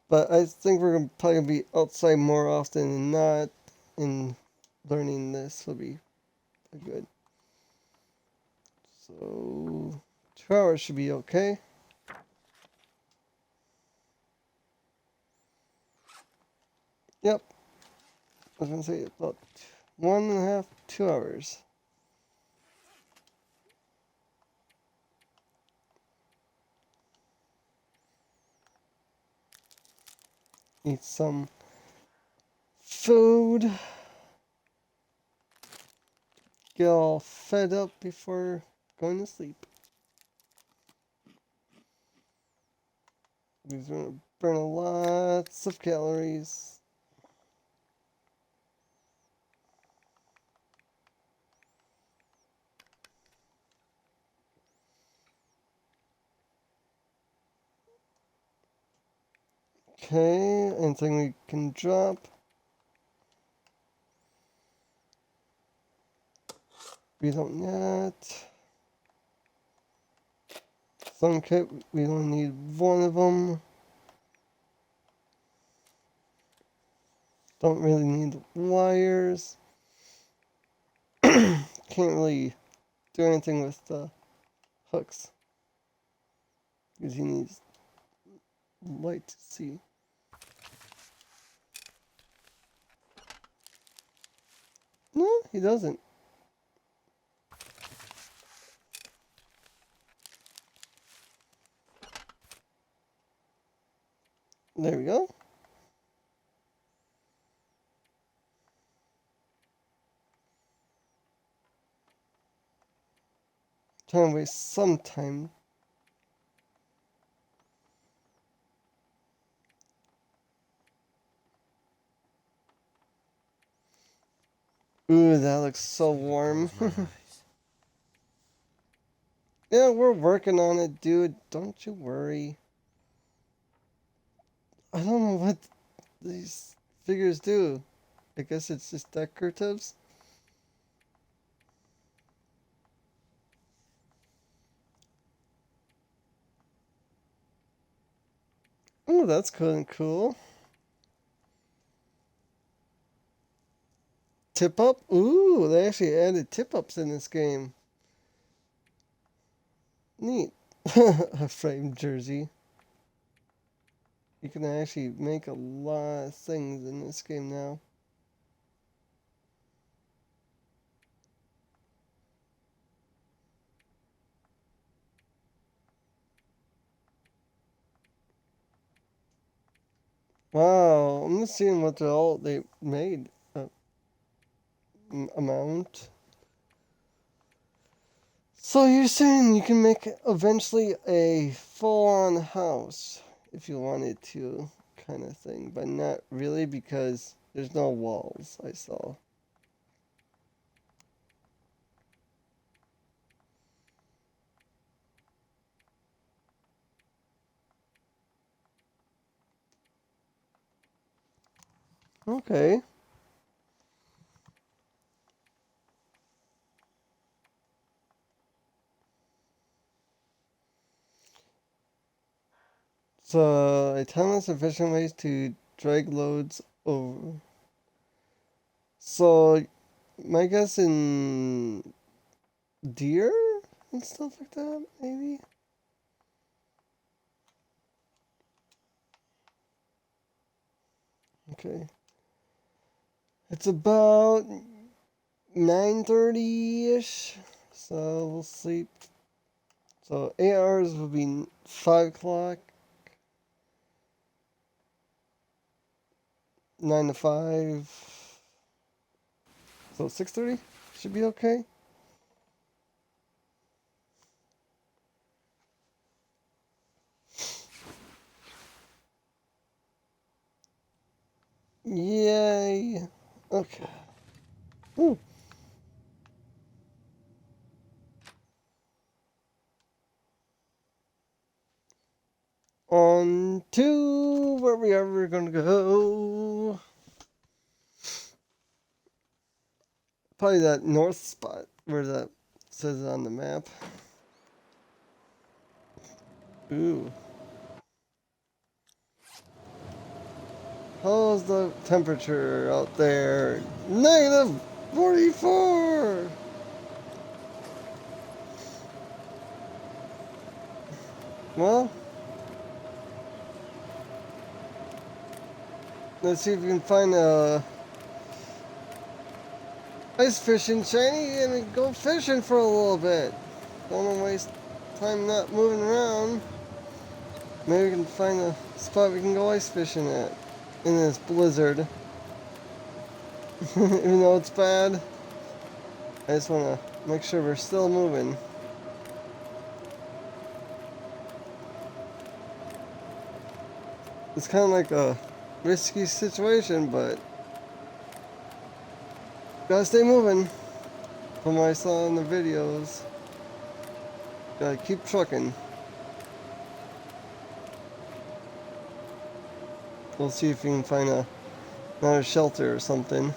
But I think we're gonna probably be outside more often than not, and learning this will be good. So 2 hours should be okay. Yep. I was gonna say about 1.5, 2 hours. Eat some food. Get all fed up before going to sleep. These are gonna burn lots of calories. Okay, anything we can drop? We don't yet. Sun kit, we only need one of them. Don't really need wires. Can't really do anything with the hooks. Because he needs light to see. No, he doesn't. There we go. Trying to waste some time. Ooh, that looks so warm. Yeah, we're working on it, dude. Don't you worry. I don't know what these figures do. I guess it's just decoratives. Oh, that's cool and cool. Tip up? Ooh, they actually added tip ups in this game. Neat. A framed jersey. You can actually make a lot of things in this game now. Wow, I'm just seeing what all they made. Amount. So you're saying you can make eventually a full-on house if you wanted to, kind of thing, but not really because there's no walls, I saw. Okay. So, a timeless efficient ways to drag loads over. So, my guess in deer and stuff like that, maybe? Okay. It's about 9:30-ish. So, we'll sleep. So, 8 hours will be 5 o'clock. 9 to 5. So, 6:30 should be okay. Yay. Okay. Ooh. On to where we are we're gonna go. Probably that north spot where that says it on the map. Ooh. How's the temperature out there? Negative 44! Well, let's see if we can find a ice fishing shiny and go fishing for a little bit. Don't want to waste time not moving around. Maybe we can find a spot we can go ice fishing at in this blizzard. Even though it's bad, I just want to make sure we're still moving. It's kind of like a risky situation, but gotta stay moving. From what I saw in the videos, gotta keep trucking. We'll see if we can find another shelter or something.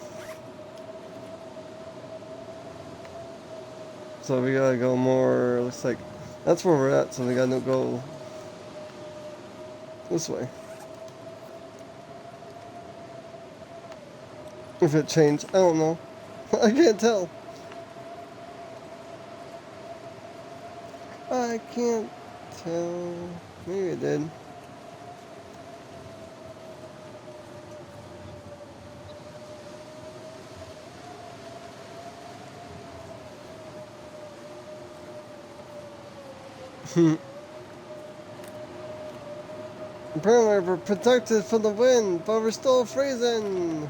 So we gotta go more, looks like that's where we're at, so we gotta go this way. If it changed, I don't know. I can't tell. I can't tell. Maybe it did. Apparently we're protected from the wind, but we're still freezing.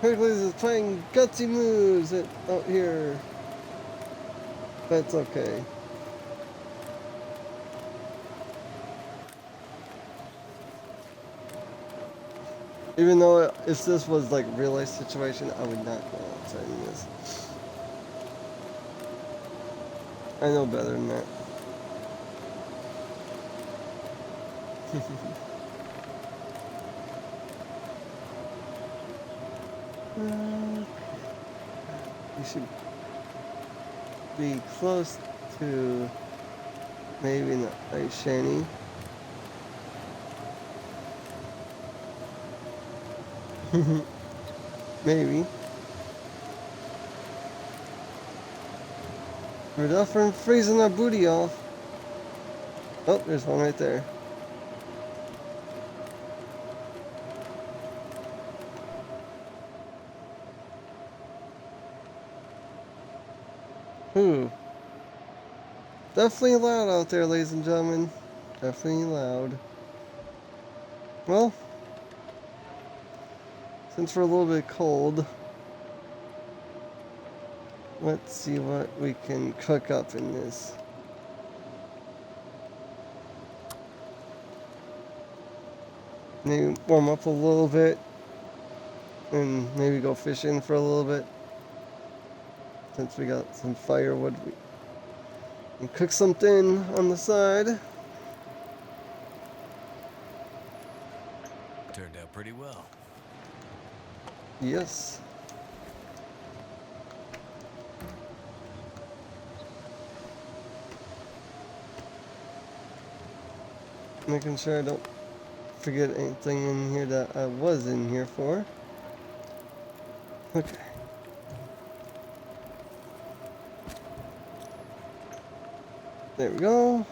Hercules is playing gutsy moves out here. That's okay. Even though if this was like real life situation, I would not go outside in this. I know better than that. We should be close to maybe an ice shanty. Maybe. We're definitely freezing our booty off. Oh, there's one right there. Ooh. Definitely loud out there, ladies and gentlemen. Definitely loud. Well, since we're a little bit cold, Let's see what we can cook up in this. Maybe warm up a little bit and maybe go fishing for a little bit. Since we got some firewood, we can cook something on the side. Turned out pretty well. Yes. Making sure I don't forget anything in here that I was in here for. Okay. There we go.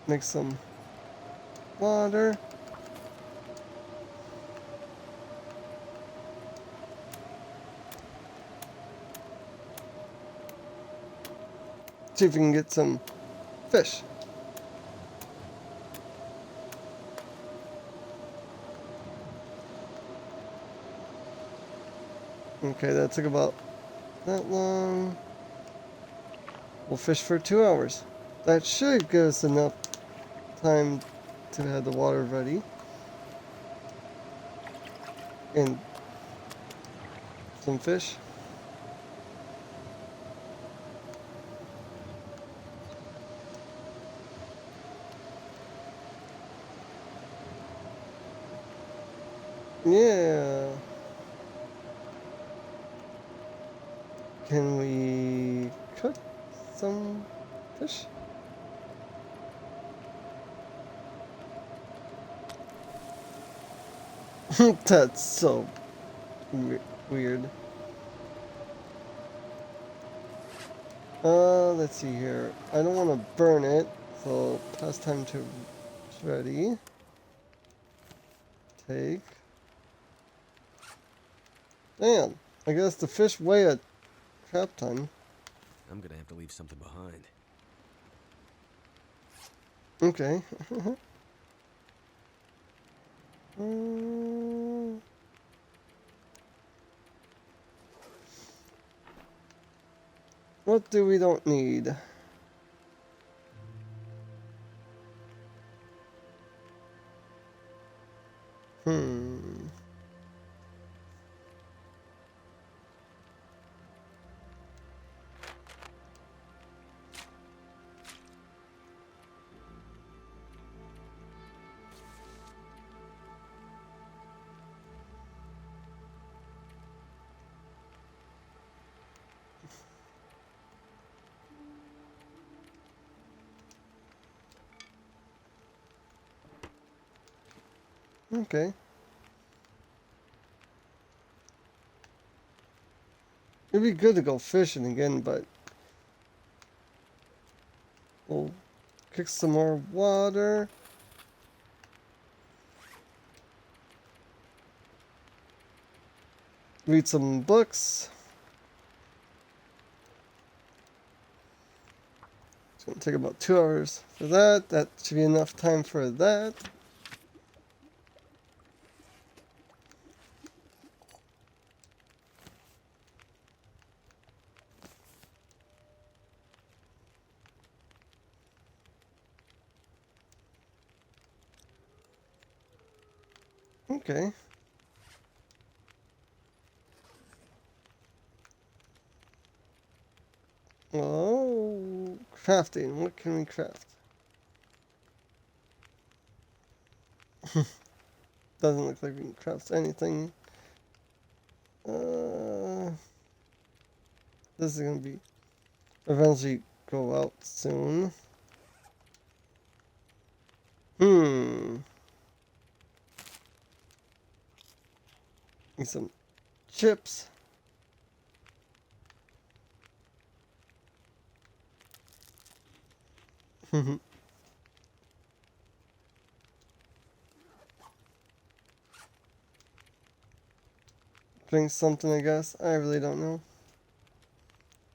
Make some water. See if we can get some fish. Okay, that took about that long. We'll fish for 2 hours. That should give us enough time to have the water ready. And some fish. Yeah. Can we cook some fish? That's so weird. Let's see here. I don't want to burn it, so past time to ready. Take. Damn, I guess the fish weigh a crap ton. I'm gonna have to leave something behind. Okay. Mm. What do we don't need? Hmm. Okay. It'd be good to go fishing again, but we'll kick some more water. Read some books. It's gonna take about 2 hours for that. That should be enough time for that. Okay. Oh, crafting. What can we craft? Doesn't look like we can craft anything. This is gonna be eventually go out soon. Need some chips. Drink something, I guess. I really don't know.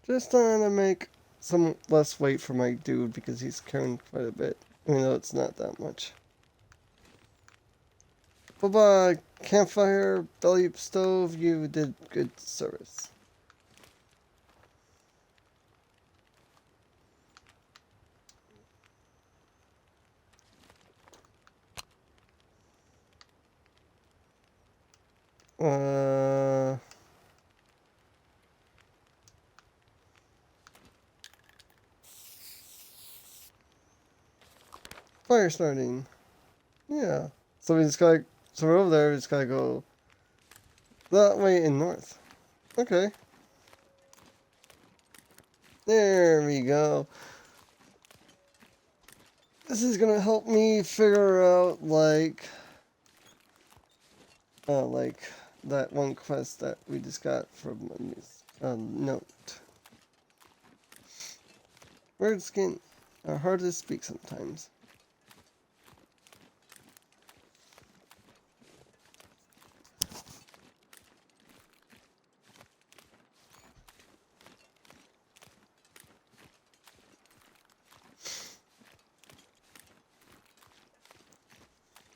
Just trying to make some less weight for my dude because he's carrying quite a bit, even though it's not that much. Bye bye, campfire, belly stove. You did good service. Uh, fire starting. Yeah. So we just gotta. So we're over there. We just gotta go that way in north. Okay. There we go. This is gonna help me figure out like that one quest that we just got from note. Words are hard to speak sometimes.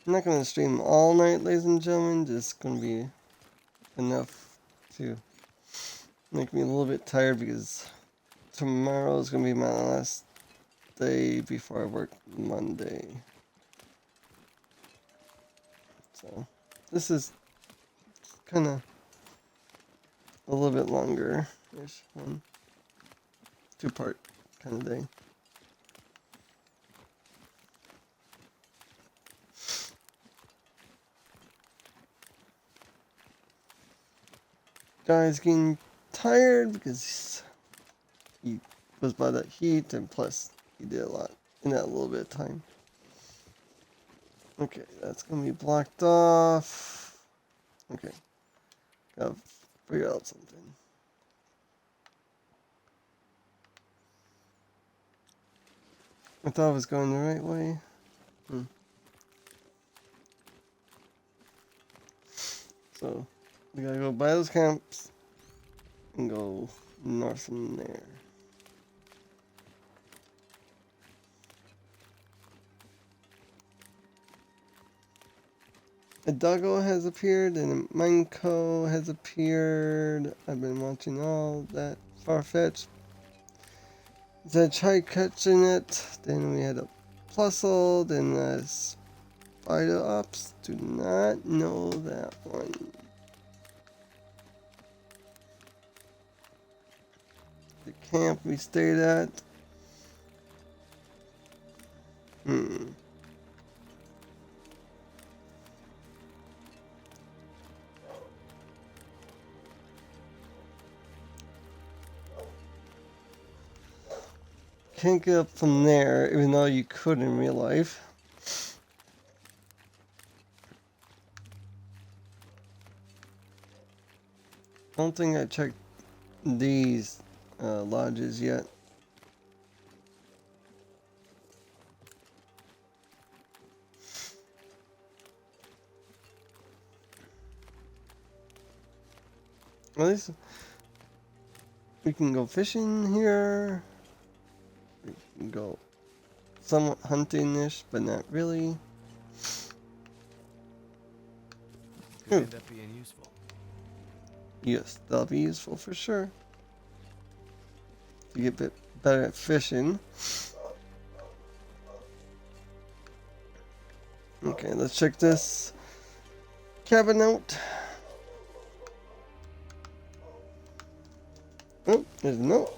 I'm not gonna stream all night, ladies and gentlemen. Just gonna be enough to make me a little bit tired because tomorrow is gonna be my last day before I work Monday. So this is kind of a little bit longer-ish one, two-part kind of day. Guy's getting tired because he was by that heat, and plus he did a lot in that little bit of time. Okay, that's gonna be blocked off. Okay, gotta figure out something. I thought I was going the right way. So we gotta go by those camps and go north from there. A doggo has appeared and a Mineco has appeared. I've been watching all that far-fetched. I tried catching it. Then we had a Plusle, then a Spider Ops. Do not know that one. The camp we stayed at. Can't get up from there, even though you could in real life. I don't think I checked these lodges yet. At least we can go fishing here. We can go somewhat hunting-ish, but not really. Could end up being useful. Yes, that'll be useful for sure. To get a bit better at fishing. Okay, let's check this cabin out. Oh, there's a note.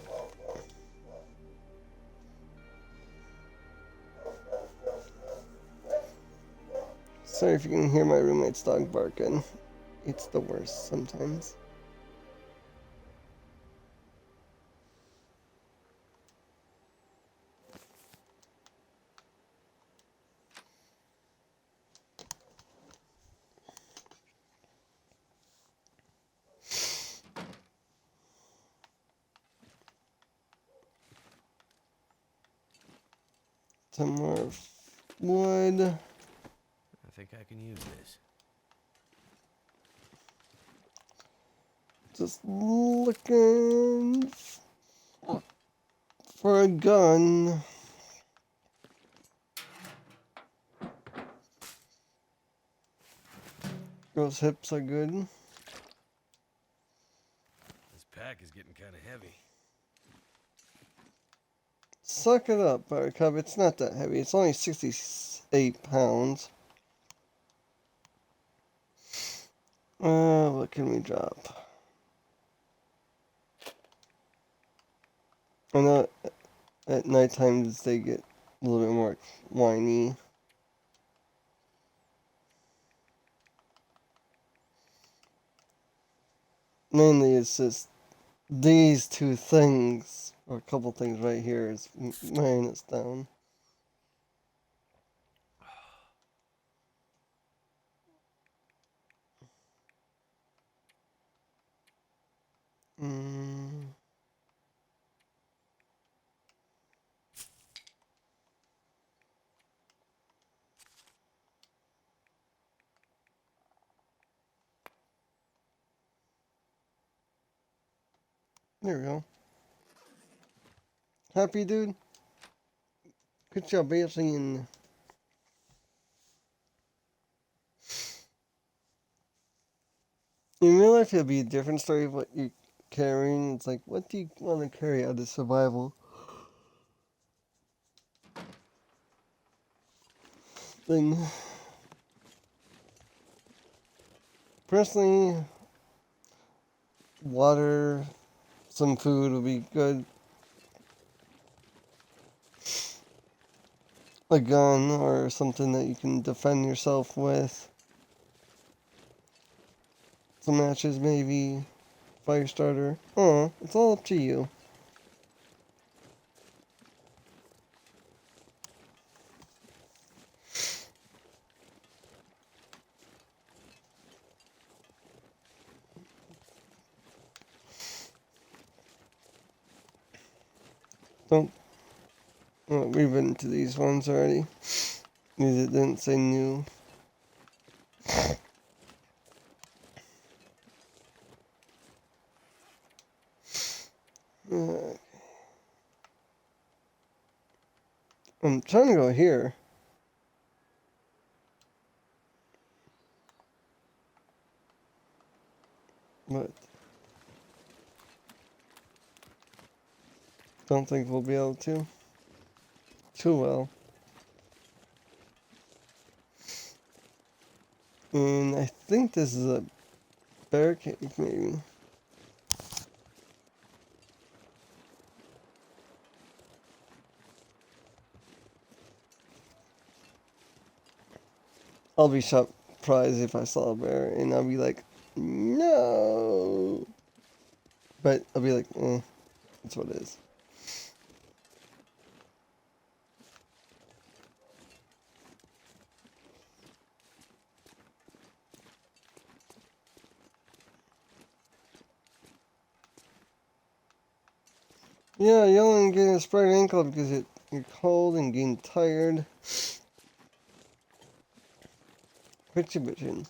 Sorry if you can hear my roommate's dog barking. It's the worst sometimes. Some more wood. I think I can use this. Just looking for a gun. Those hips are good. This pack is getting kind of heavy. Suck it up, Buttercup. It's not that heavy. It's only 68 pounds. What can we drop? I know at night times they get a little bit more whiny. Mainly it's just these two things, or a couple things right here is weighing us down. Mm. There we go. Happy, dude? Good job, Bailey. In real life, it'll be a different story of what you're carrying. It's like, what do you want to carry out of survival thing? Personally, water, some food would be good. A gun or something that you can defend yourself with. Some matches, maybe. Fire starter. Oh, it's all up to you. Don't. Oh, we've been to these ones already. These it didn't say new. Uh, I'm trying to go here. But don't think we'll be able to. Too well. And I think this is a bear cave, maybe. I'll be surprised if I saw a bear and I'll be like, no. But I'll be like, that's what it is. Yeah, you only get a sprained ankle because you're cold and getting tired. Picture vision.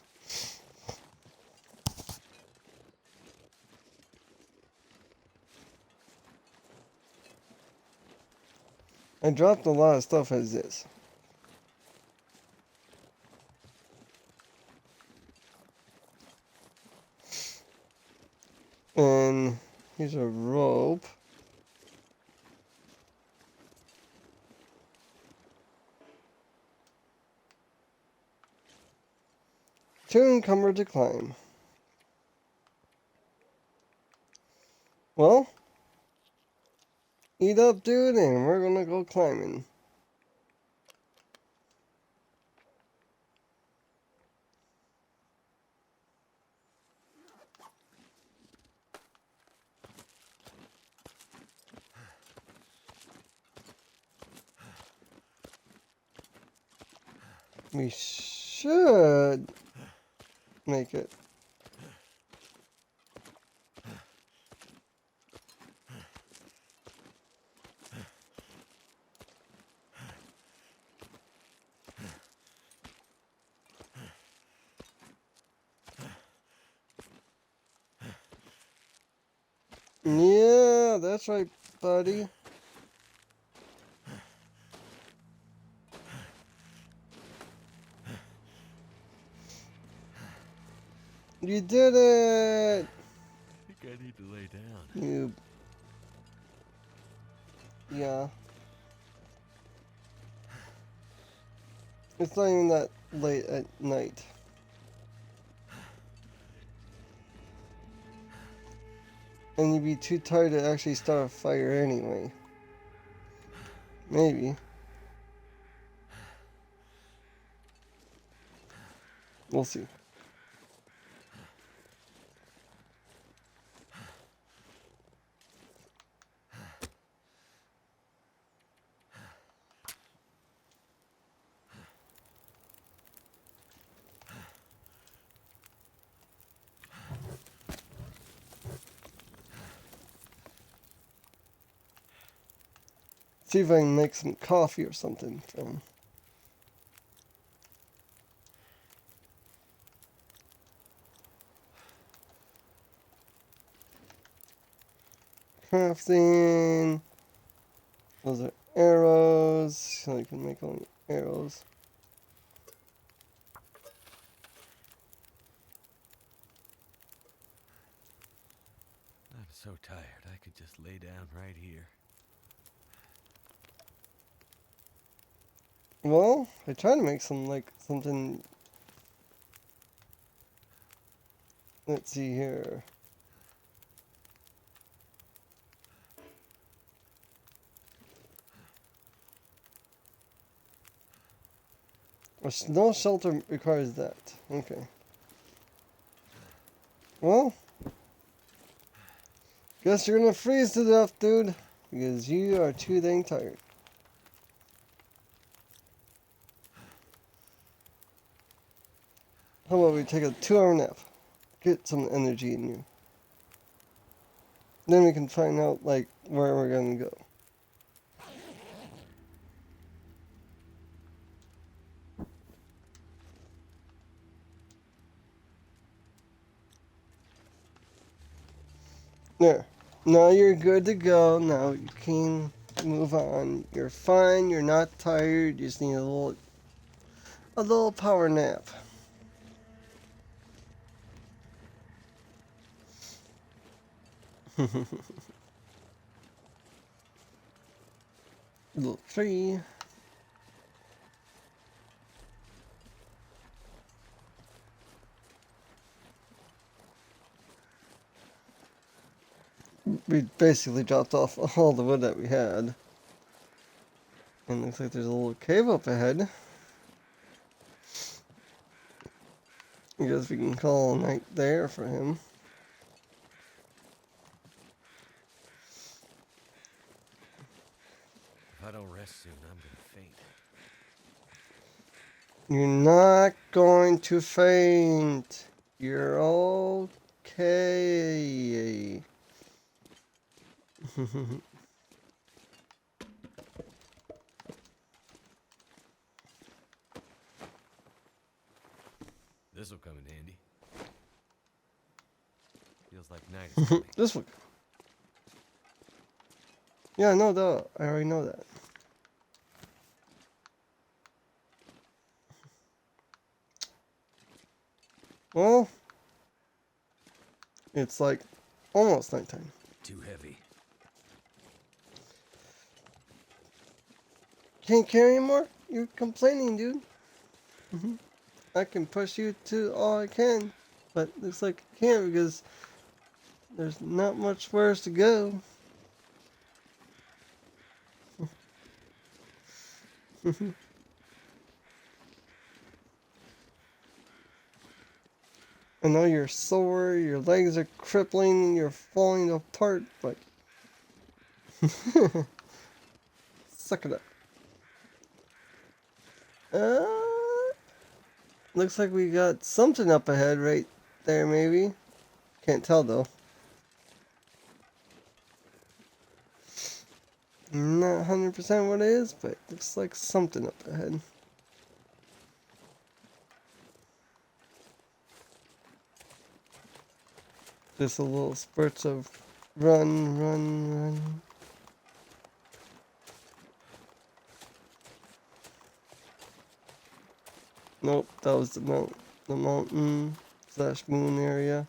I dropped a lot of stuff as this. And here's a rope. Too encumbered to climb. Well, eat up, dude, and we're gonna go climbing. We should make it. Yeah, that's right, buddy. You did it! I think I need to lay down. You. Yeah. It's not even that late at night. And you'd be too tired to actually start a fire anyway. Maybe. We'll see. See if I can make some coffee or something from crafting. Those are arrows. So I can make only arrows. I'm so tired, I could just lay down right here. Well, I try to make some like something. Let's see here. A snow shelter requires that. Okay. Well, guess you're gonna freeze to death, dude. Because you are too dang tired. How about we take a 2-hour nap? Get some energy in you. Then we can find out, like, where we're gonna go. There. Now you're good to go. Now you can move on. You're fine. You're not tired. You just need a little power nap. Little tree. We basically dropped off all the wood that we had. And looks like there's a little cave up ahead. I guess we can call a night there for him. If I don't rest soon, I'm gonna faint. You're not going to faint. You're okay. This'll come in handy. Feels like night is coming. This one. Yeah, no doubt. I already know that. Well, it's like almost nighttime. Too heavy. Can't carry anymore? You're complaining, dude. I can push you to all I can, but looks like I can't because there's not much worse to go. I know you're sore, your legs are crippling, you're falling apart, but suck it up. Looks like we got something up ahead right there, maybe. Can't tell though. Not 100% what it is, but looks like something up ahead. Just a little spurts of run, run, run. Nope, that was the mountain slash moon area.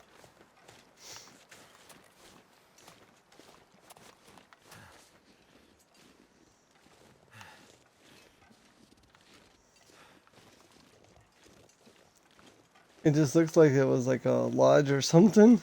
It just looks like it was like a lodge or something.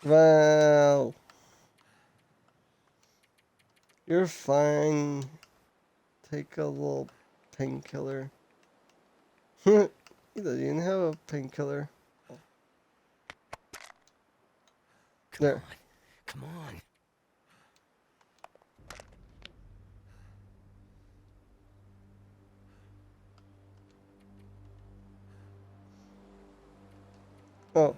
Well, you're fine. Take a little painkiller. He doesn't even have a painkiller. Come There. on. Come on. Oh.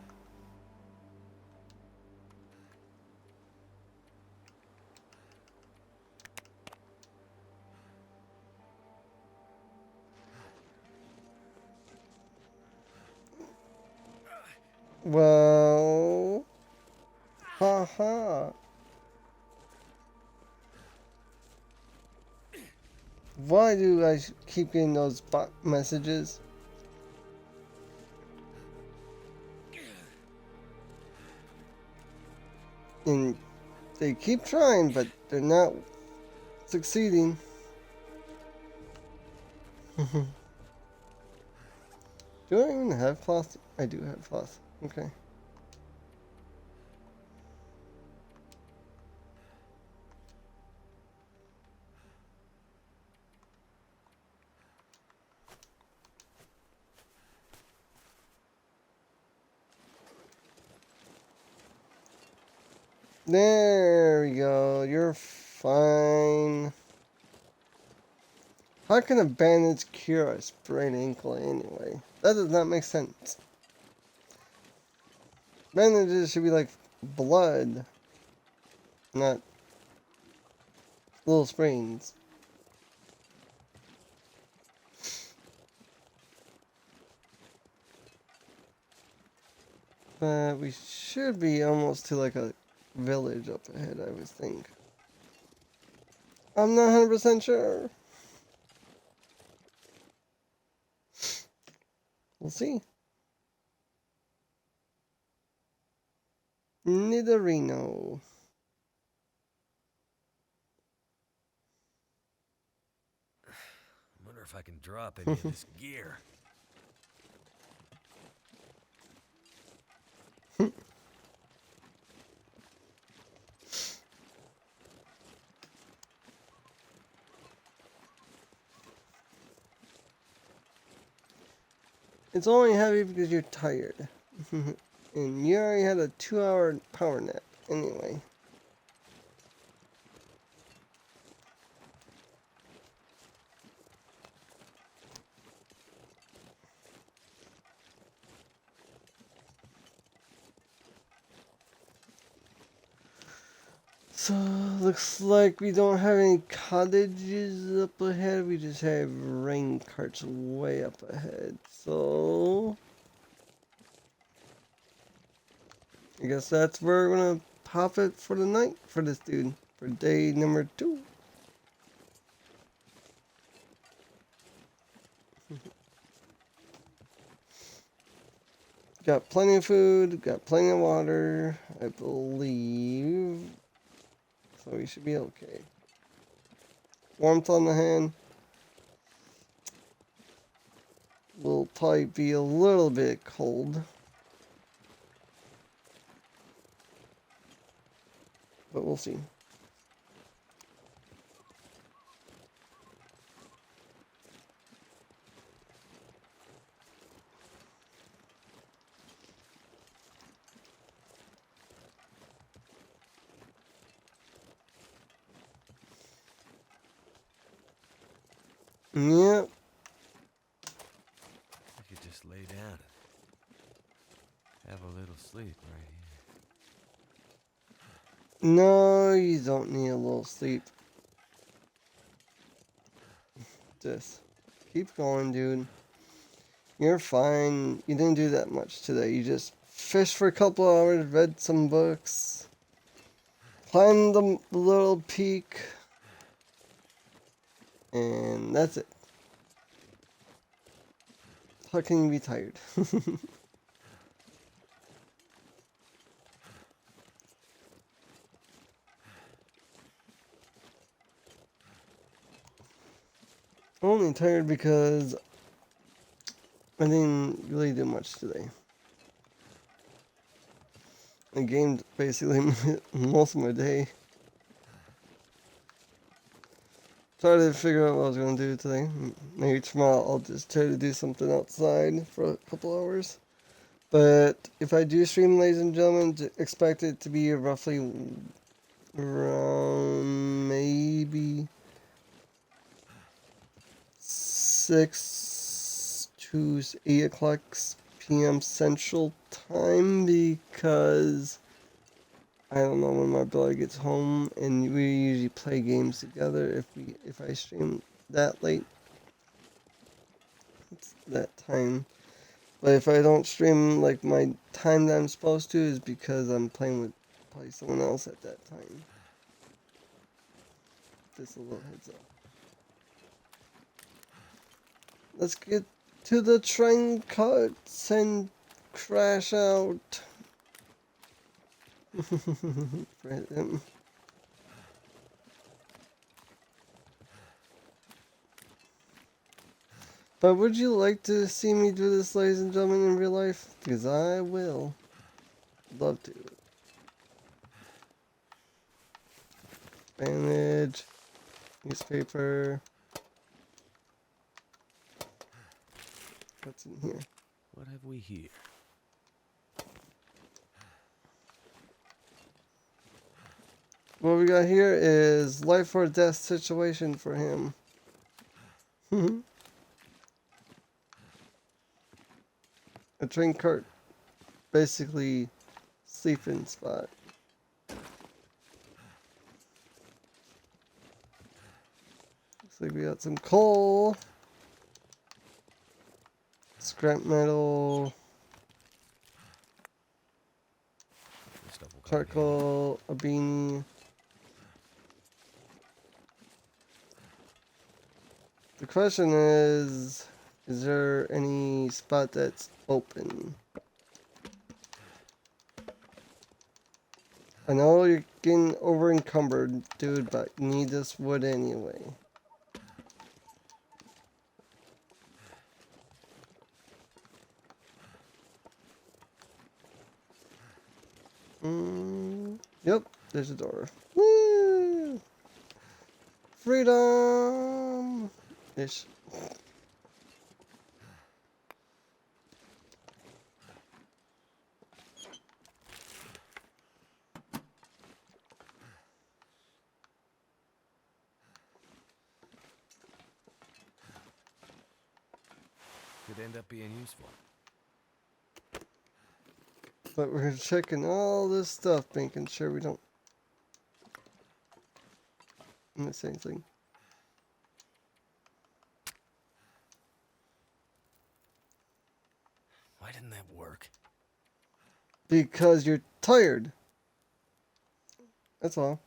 Well. Haha. Why do I keep getting those bot messages? And they keep trying, but they're not succeeding. Do I even have cloth? I do have cloth. Okay. There we go. You're fine. How can a bandage cure a sprained ankle anyway? That does not make sense. Bandages should be like blood, not little sprains. But we should be almost to like a village up ahead, I would think. I'm not 100% sure. We'll see. Nidorino. I wonder if I can drop any of this gear. It's only heavy because you're tired. And you already had a 2-hour power nap anyway. So, looks like we don't have any cottages up ahead. We just have rain carts way up ahead. So, I guess that's where we're gonna pop it for the night for this dude. For day number 2. Got plenty of food, got plenty of water, I believe. So we should be okay. Warmth on the hand. Will probably be a little bit cold. But we'll see. Yep. I could just lay down and have a little sleep right here. No, you don't need a little sleep. Just keep going, dude. You're fine. You didn't do that much today. You just fished for a couple hours, read some books, climbed the little peak, and that's it. How can you be tired? I'm only tired because I didn't really do much today. I gamed basically most of my day. Try to figure out what I was gonna do today. Maybe tomorrow I'll just try to do something outside for a couple hours. But if I do stream, ladies and gentlemen, expect it to be roughly around maybe 6 to 8 o'clock p.m. Central Time, because I don't know when my brother gets home, and we usually play games together. If I stream that late, it's that time. But if I don't stream like my time that I'm supposed to, is because I'm playing with probably someone else at that time. Just a little heads up. Let's get to the train cuts and crash out. For him. But would you like to see me do this, ladies and gentlemen, in real life? Because I will. Love to. Bandage. Newspaper. What's in here? What have we here? What we got here is life or death situation for him. A train cart. Basically, sleeping spot. Looks like we got some coal. Scrap metal. This stuff will come in handy. Charcoal. A beanie. The question is there any spot that's open? I know you're getting over encumbered, dude, but you need this wood anyway. Yep, there's a door. Woo! Freedom! Ish. Could end up being useful. But we're checking all this stuff, making sure we don't miss anything. Why didn't that work? Because you're tired. That's all.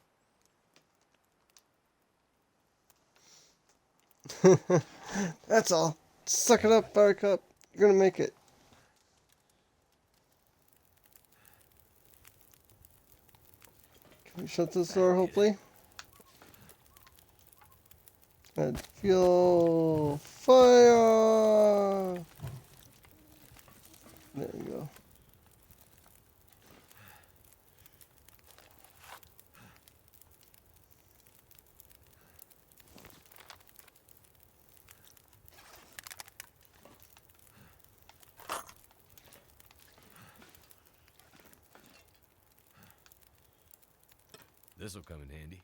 That's all. Suck it up, Buttercup. You're gonna make it. Can we shut this door, hopefully? And fuel fire! There you go. This'll come in handy.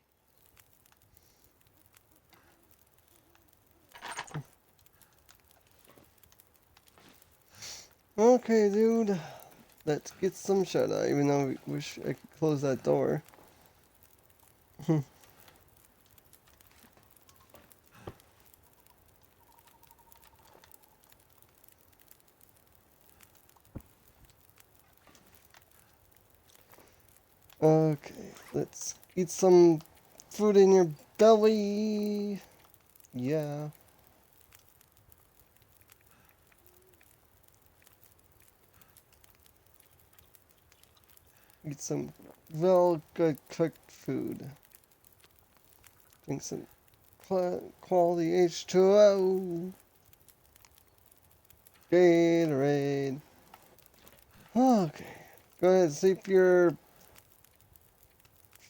Okay, dude. Let's get some shut-eye, even though I wish I could close that door. Okay, let's eat some food in your belly. Yeah. Eat some well good cooked food. Drink some quality H2O. Gatorade. Okay. Go ahead, sleep your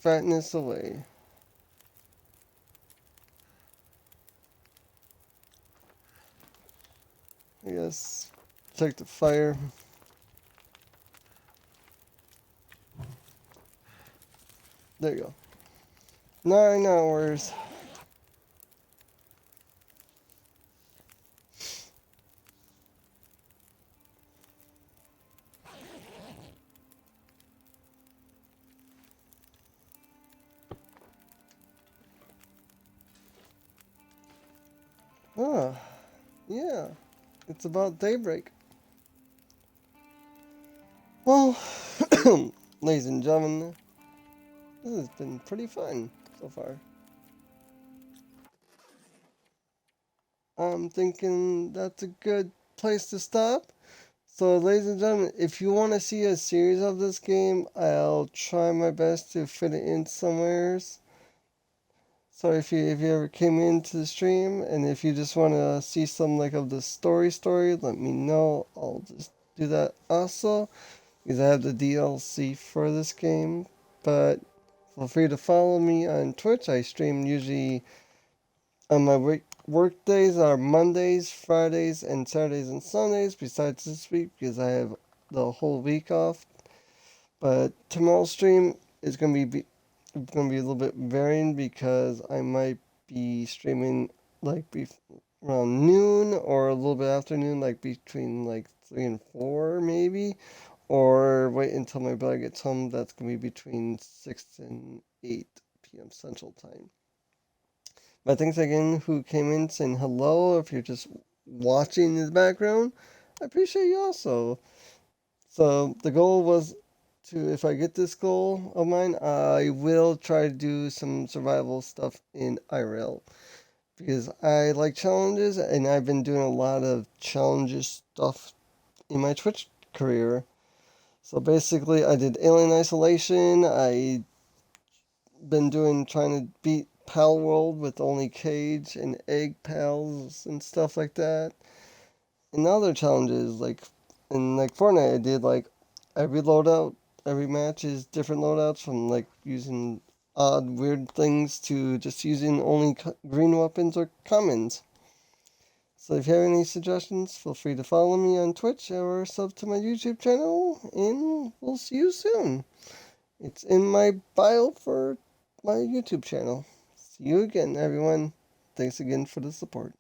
fatness away. Yes. Check the fire. There you go. 9 hours. Ah, yeah. It's about daybreak. Well, ladies and gentlemen, this has been pretty fun so far. I'm thinking that's a good place to stop. So, ladies and gentlemen, if you want to see a series of this game, I'll try my best to fit it in somewheres. So if you ever came into the stream and if you just want to see some like of the story, let me know. I'll just do that also because I have the DLC for this game. But feel free to follow me on Twitch. I stream usually on my work days are Mondays, Fridays, and Saturdays and Sundays. Besides this week because I have the whole week off. But tomorrow's stream is gonna be a little bit varying because I might be streaming like around noon or a little bit afternoon, like between like 3 and 4 maybe, or wait until my brother gets home. That's gonna be between 6 and 8 p.m. Central Time. But thanks again who came in saying hello. If you're just watching in the background, I appreciate you also. So the goal was to, if I get this goal of mine, I will try to do some survival stuff in IRL because I like challenges and I've been doing a lot of challenges stuff in my Twitch career. So basically, I did Alien Isolation. I been doing trying to beat Pal World with only cage and egg pals and stuff like that. And other challenges like in like Fortnite, I did like every loadout, every match is different loadouts from like using odd, weird things to just using only green weapons or commons. So if you have any suggestions, feel free to follow me on Twitch or sub to my YouTube channel, and we'll see you soon. It's in my bio for my YouTube channel. See you again, everyone. Thanks again for the support.